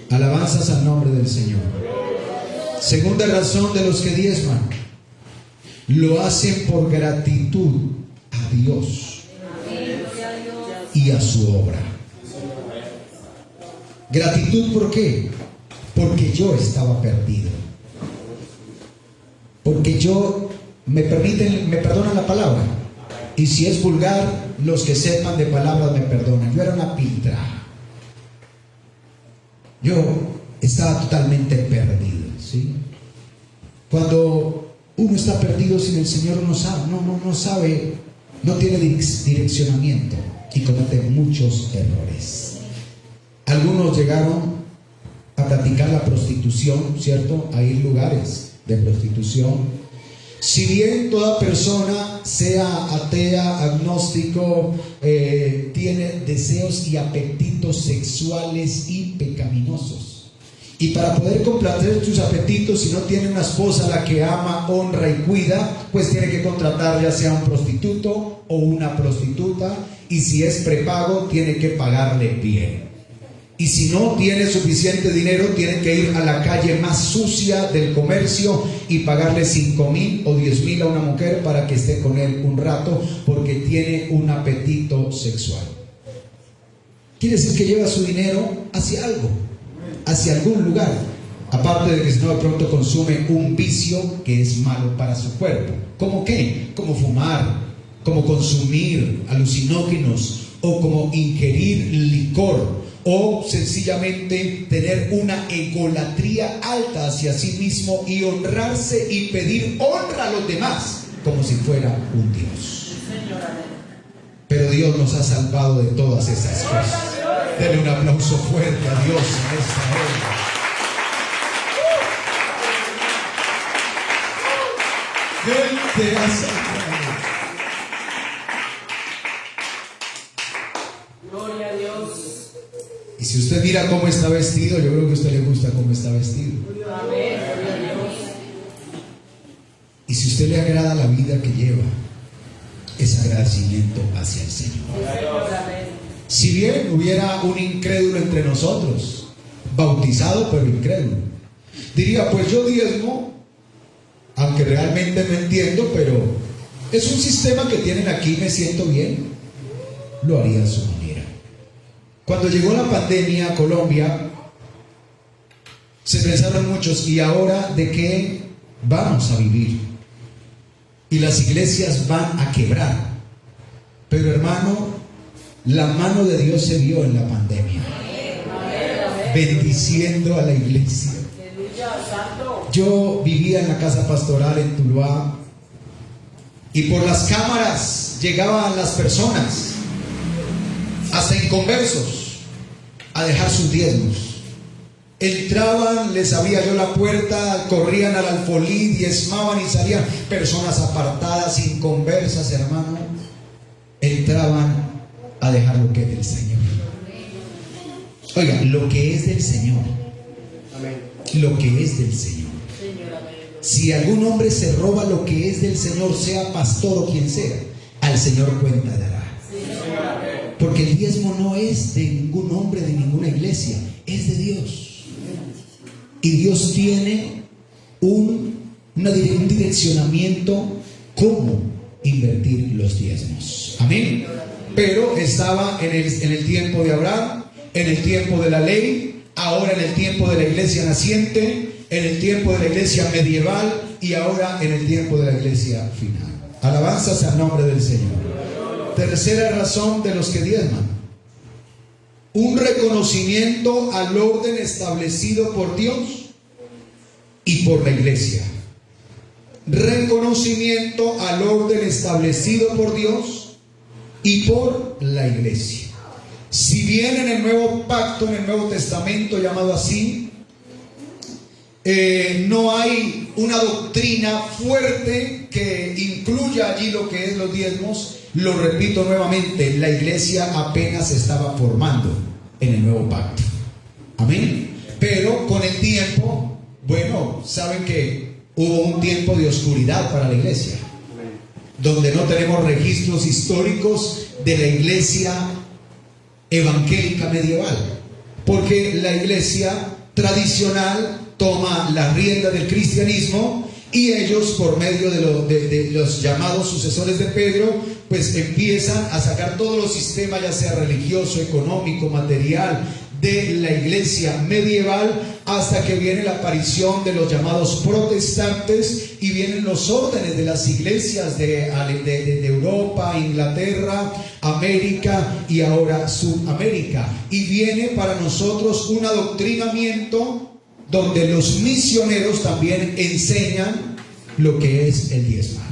Alabanzas al nombre del Señor. Segunda razón de los que diezman, lo hacen por gratitud a Dios y a su obra. Gratitud, ¿por qué? Porque yo estaba perdido. Porque me perdonan la palabra. Y si es vulgar, los que sepan de palabras me perdonan. Yo era una piltraja. Yo estaba totalmente perdido. ¿Sí? Cuando uno está perdido sin el Señor, no sabe, no tiene direccionamiento y comete muchos errores. Algunos llegaron a practicar la prostitución, ¿cierto? Hay lugares de prostitución. Si bien toda persona, sea atea, agnóstico, tiene deseos y apetitos sexuales y pecaminosos. Y para poder complacer sus apetitos, si no tiene una esposa a la que ama, honra y cuida, pues tiene que contratar ya sea un prostituto o una prostituta. Y si es prepago, tiene que pagarle bien. Y si no tiene suficiente dinero, tiene que ir a la calle más sucia del comercio y pagarle 5,000 o 10,000 a una mujer para que esté con él un rato, porque tiene un apetito sexual. Quiere decir que lleva su dinero hacia algo, hacia algún lugar. Aparte de que si no, de pronto consume un vicio que es malo para su cuerpo. ¿Cómo qué? Como fumar, como consumir alucinógenos, o como ingerir licor, o sencillamente tener una egolatría alta hacia sí mismo y honrarse y pedir honra a los demás como si fuera un Dios. Pero Dios nos ha salvado de todas esas cosas. Denle un aplauso fuerte a Dios en esta hora. Él te ha salvado. Gloria a Dios. Y si usted mira cómo está vestido, yo creo que a usted le gusta cómo está vestido. Amén. Gloria a Dios. Y si a usted le agrada la vida que lleva, es agradecimiento hacia el Señor. Amén. Si bien hubiera un incrédulo entre nosotros, bautizado pero incrédulo, diría, pues yo diezmo, aunque realmente no entiendo, pero es un sistema que tienen aquí, me siento bien, lo haría a su manera. Cuando llegó la pandemia a Colombia, se pensaron muchos, ¿y ahora de qué vamos a vivir? Y las iglesias van a quebrar. Pero hermano, la mano de Dios se vio en la pandemia, bendiciendo a la iglesia. Yo vivía en la casa pastoral en Tuluá, y por las cámaras llegaban las personas, hasta inconversos, a dejar sus diezmos. entraban, les abría yo la puerta, corrían al alfolí, diezmaban y salían personas apartadas, inconversas, hermano. Entraban a dejar lo que es del Señor. Oiga, lo que es del Señor. Lo que es del Señor. Si algún hombre se roba lo que es del Señor, sea pastor o quien sea, al Señor cuenta dará. Porque el diezmo no es de ningún hombre, de ninguna iglesia, es de Dios. Y Dios tiene un direccionamiento cómo invertir los diezmos. Amén. Pero estaba en el tiempo de Abraham, en el tiempo de la ley, ahora en el tiempo de la iglesia naciente, en el tiempo de la iglesia medieval y ahora en el tiempo de la iglesia final. Alabanzas al nombre del Señor. Tercera razón de los que diezman: un reconocimiento al orden establecido por Dios y por la iglesia. Reconocimiento al orden establecido por Dios y por la iglesia. Si bien en el Nuevo Pacto, en el Nuevo Testamento llamado así, no hay una doctrina fuerte que incluya allí lo que es los diezmos, lo repito nuevamente, la iglesia apenas se estaba formando en el Nuevo Pacto. Amén. Pero con el tiempo, bueno, saben que hubo un tiempo de oscuridad para la iglesia, donde no tenemos registros históricos de la iglesia evangélica medieval, porque la iglesia tradicional toma la rienda del cristianismo y ellos, por medio de los llamados sucesores de Pedro, pues empiezan a sacar todos los sistemas, ya sea religioso, económico, material, de la iglesia medieval, hasta que viene la aparición de los llamados protestantes y vienen los órdenes de las iglesias de Europa, Inglaterra, América y ahora Sudamérica. Y viene para nosotros un adoctrinamiento donde los misioneros también enseñan lo que es el diezmar.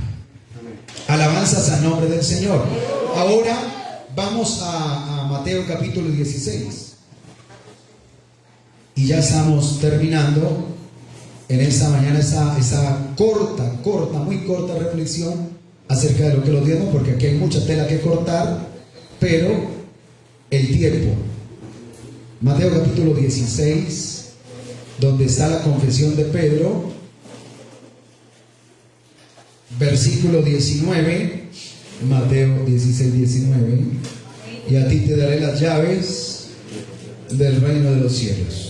Alabanzas al nombre del Señor. Ahora vamos a Mateo capítulo 16. Y ya estamos terminando en esta mañana esa muy corta reflexión acerca de lo que los diezmos, porque aquí hay mucha tela que cortar, pero el tiempo. Mateo capítulo 16, donde está la confesión de Pedro, versículo 19, Mateo 16, 19, y a ti te daré las llaves del reino de los cielos.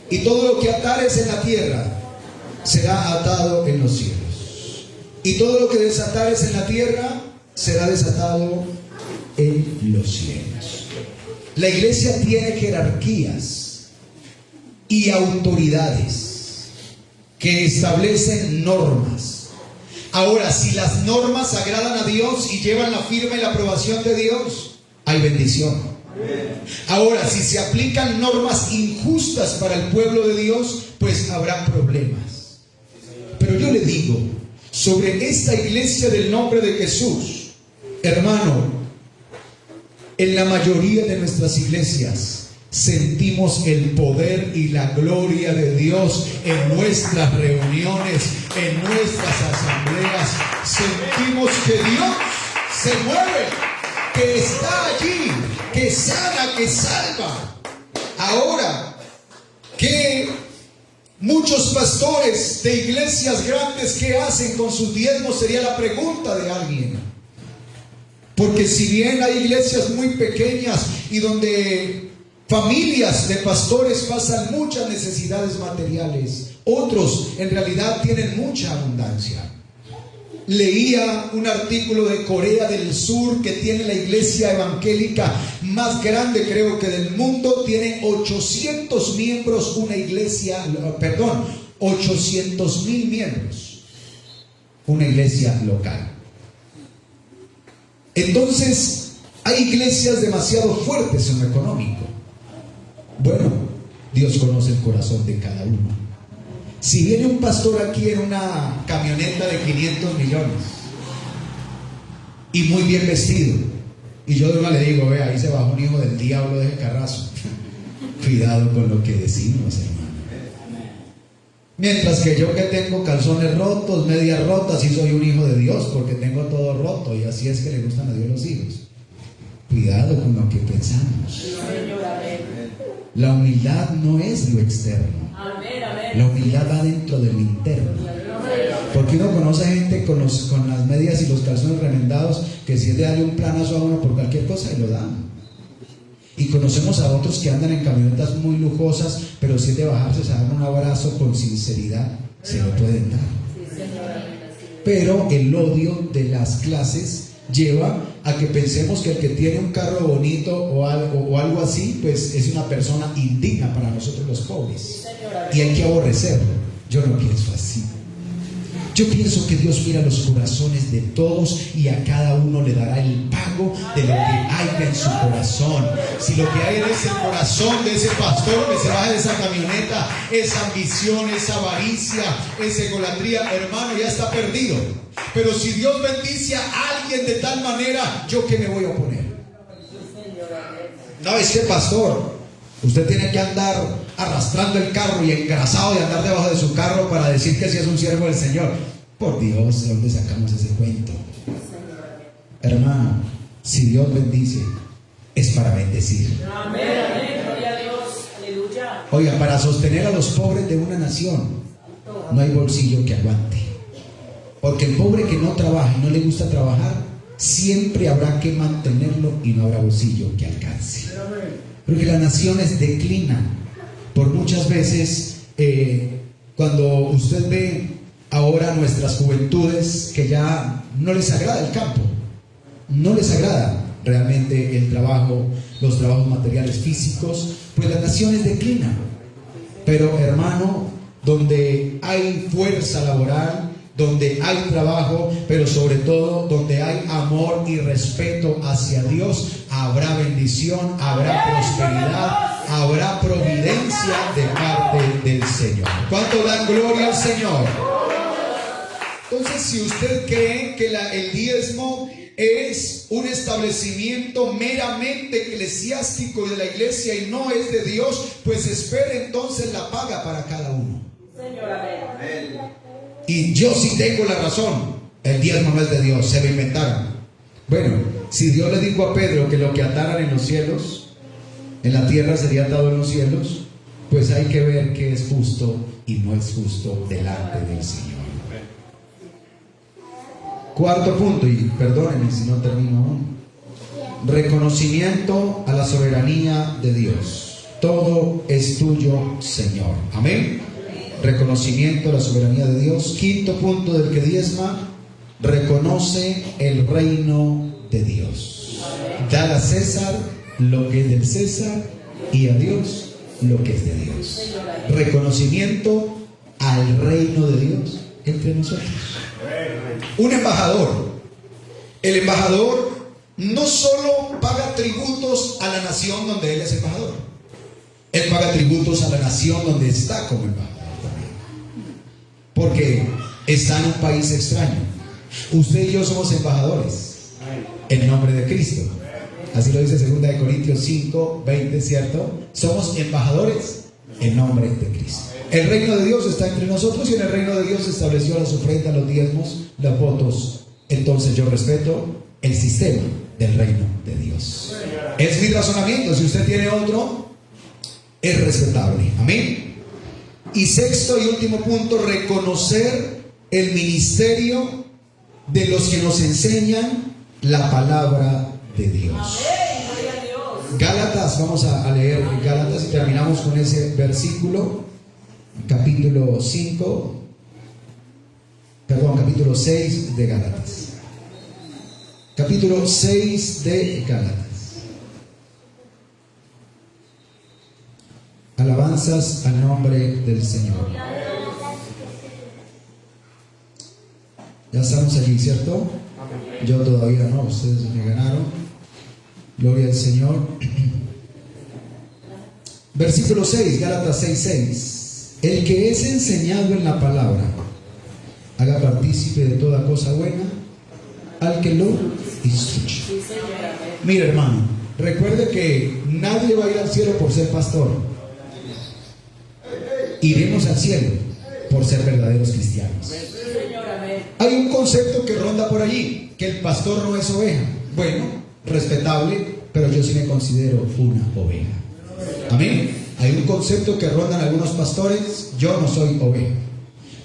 Y todo lo que atares en la tierra será atado en los cielos. Y todo lo que desatares en la tierra será desatado en los cielos. La iglesia tiene jerarquías y autoridades que establecen normas. Ahora, si las normas agradan a Dios y llevan la firma y la aprobación de Dios, hay bendición. Ahora, si se aplican normas injustas para el pueblo de Dios, pues habrá problemas. Pero yo le digo, sobre esta iglesia del nombre de Jesús, hermano, en la mayoría de nuestras iglesias sentimos el poder y la gloria de Dios en nuestras reuniones, en nuestras asambleas. Sentimos que Dios se mueve, que está allí, que sana, que salva. Ahora, que muchos pastores de iglesias grandes, ¿qué hacen con sus diezmos? Sería la pregunta de alguien. Porque si bien hay iglesias muy pequeñas y donde familias de pastores pasan muchas necesidades materiales, otros en realidad tienen mucha abundancia. Leía un artículo de Corea del Sur, que tiene la iglesia evangélica más grande, creo que del mundo. Tiene 800 miembros, una iglesia, 800,000 miembros, una iglesia local. Entonces, hay iglesias demasiado fuertes en lo económico. Bueno, Dios conoce el corazón de cada uno. Si viene un pastor aquí en una camioneta de 500 millones y muy bien vestido, y yo de una le digo, vea, ahí se bajó un hijo del diablo de ese carrazo, Cuidado con lo que decimos, hermano. Mientras que yo que tengo calzones rotos, medias rotas, sí soy un hijo de Dios porque tengo todo roto y así es que le gustan a Dios los hijos. Cuidado con lo que pensamos. La humildad no es lo externo. La humildad va dentro del interno. Porque uno conoce gente con las medias y los calzones remendados que si es de darle un planazo a uno por cualquier cosa y lo dan. Y conocemos a otros que andan en camionetas muy lujosas, pero si es de bajarse, se dan un abrazo con sinceridad, se lo pueden dar. Pero el odio de las clases lleva a que pensemos que el que tiene un carro bonito o algo así, pues es una persona indigna para nosotros los pobres. Y hay que aborrecerlo. Yo no pienso así. Yo pienso que Dios mira los corazones de todos y a cada uno le dará el pago de lo que haya en su corazón. Si lo que hay en ese corazón de ese pastor que se baja de esa camioneta es ambición, es avaricia, es egolatría, hermano, ya está perdido. Pero si Dios bendice a alguien de tal manera, ¿yo qué me voy a oponer? No, es que pastor, usted tiene que andar arrastrando el carro y engrasado de andar debajo de su carro para decir que sí es un siervo del Señor. Por Dios, ¿de dónde sacamos ese cuento? Hermano, si Dios bendice, es para bendecir. Amén, amén, gloria a Dios, aleluya. Oiga, para sostener a los pobres de una nación, no hay bolsillo que aguante. Porque el pobre que no trabaja y no le gusta trabajar, siempre habrá que mantenerlo y no habrá bolsillo que alcance. Porque las naciones declinan. Por muchas veces, cuando usted ve ahora nuestras juventudes que ya no les agrada el campo, no les agrada realmente el trabajo, los trabajos materiales físicos, pues las naciones declinan. Pero hermano, donde hay fuerza laboral, donde hay trabajo, pero sobre todo donde hay amor y respeto hacia Dios, habrá bendición, habrá prosperidad, habrá providencia de parte del Señor. ¿Cuánto dan gloria al Señor? Entonces, si usted cree que el diezmo es un establecimiento meramente eclesiástico de la iglesia y no es de Dios, pues espere entonces la paga para cada uno. Señor, amén. Y yo sí tengo la razón. El diezmo no es de Dios, se lo inventaron. Bueno, si Dios le dijo a Pedro que lo que ataran en los cielos, en la tierra sería atado en los cielos, pues hay que ver qué es justo y no es justo delante del Señor. Cuarto punto, y perdónenme si no termino aún. Reconocimiento a la soberanía de Dios. Todo es tuyo, Señor. Amén. Reconocimiento a la soberanía de Dios. Quinto punto del que diezma: reconoce el reino de Dios. Da a César lo que es del César y a Dios lo que es de Dios. Reconocimiento al reino de Dios entre nosotros. Un embajador. El embajador no solo paga tributos a la nación donde él es embajador, él paga tributos a la nación donde está como embajador. Porque está en un país extraño. Usted y yo somos embajadores en nombre de Cristo. Así lo dice 2 Corintios 5, 20, ¿cierto? Somos embajadores en nombre de Cristo. El reino de Dios está entre nosotros y en el reino de Dios se estableció las ofrendas, los diezmos, los votos. Entonces yo respeto el sistema del reino de Dios. Es mi razonamiento. Si usted tiene otro, es respetable. Amén. Y sexto y último punto: reconocer el ministerio de los que nos enseñan la palabra de Dios. Gálatas, vamos a leer Gálatas y terminamos con ese versículo, capítulo 6 de Gálatas. Capítulo 6 de Gálatas. Alabanzas al nombre del Señor. Ya estamos allí, ¿cierto? Yo todavía no, ustedes me ganaron. Gloria al Señor. Versículo 6, Gálatas 6:6. El que es enseñado en la palabra, haga partícipe de toda cosa buena al que lo instruye. Mira, hermano, recuerde que nadie va a ir al cielo por ser pastor. iremos al cielo por ser verdaderos cristianos. Señor, amén. Hay un concepto que ronda por allí, que el pastor no es oveja. Bueno, respetable, pero yo sí me considero una oveja. Amén. Hay un concepto que rondan algunos pastores: yo no soy oveja.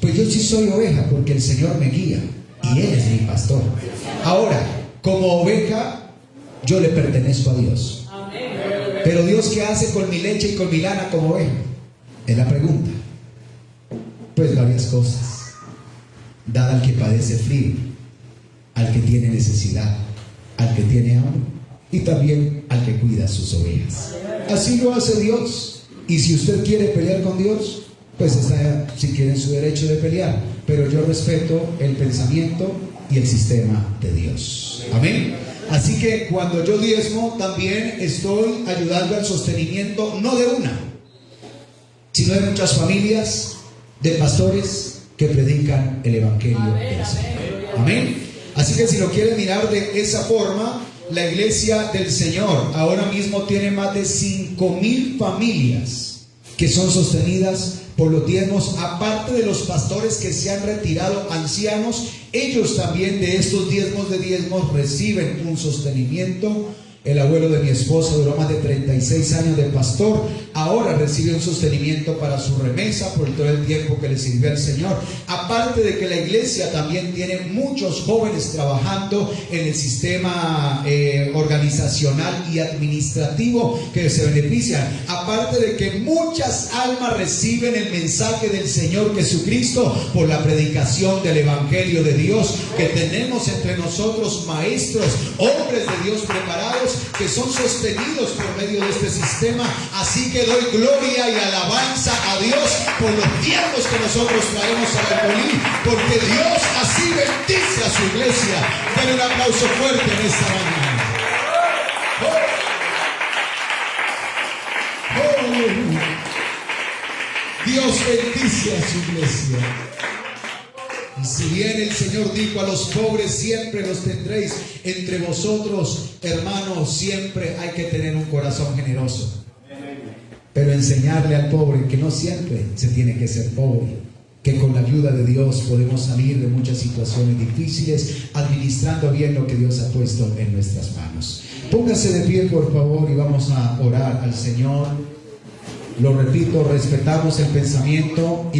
Pues yo sí soy oveja porque el Señor me guía y Él es mi pastor. Ahora, como oveja, yo le pertenezco a Dios. Amén. Pero Dios, ¿qué hace con mi leche y con mi lana como oveja? Es la pregunta. Pues varias cosas. Da al que padece frío, al que tiene necesidad, al que tiene hambre y también al que cuida sus ovejas. Así lo hace Dios. Y si usted quiere pelear con Dios, pues está, si quiere, en su derecho de pelear. Pero yo respeto el pensamiento y el sistema de Dios. Amén. Así que cuando yo diezmo, también estoy ayudando al sostenimiento, no de una, sino de muchas familias, de pastores que predican el Evangelio del Señor. Amén. Así que si lo quieren mirar de esa forma, la iglesia del Señor ahora mismo tiene más de 5,000 familias que son sostenidas por los diezmos, aparte de los pastores que se han retirado ancianos. Ellos también de estos diezmos reciben un sostenimiento. El abuelo de mi esposa duró más de 36 años de pastor. Ahora recibe un sostenimiento para su remesa por todo el tiempo que le sirvió al Señor. Aparte de que la iglesia también tiene muchos jóvenes trabajando en el sistema organizacional y administrativo que se benefician. Aparte de que muchas almas reciben el mensaje del Señor Jesucristo por la predicación del Evangelio de Dios, que tenemos entre nosotros maestros, hombres de Dios preparados, que son sostenidos por medio de este sistema. Así que doy gloria y alabanza a Dios por los diezmos que nosotros traemos a Alcolí, porque Dios así bendice a su iglesia. Denle un aplauso fuerte en esta mañana. Dios bendice a su iglesia. Y si bien el Señor dijo: a los pobres siempre los tendréis entre vosotros, hermanos, siempre hay que tener un corazón generoso. Pero enseñarle al pobre que no siempre se tiene que ser pobre, que con la ayuda de Dios podemos salir de muchas situaciones difíciles, administrando bien lo que Dios ha puesto en nuestras manos. Póngase de pie, por favor, y vamos a orar al Señor. Lo repito, respetamos el pensamiento y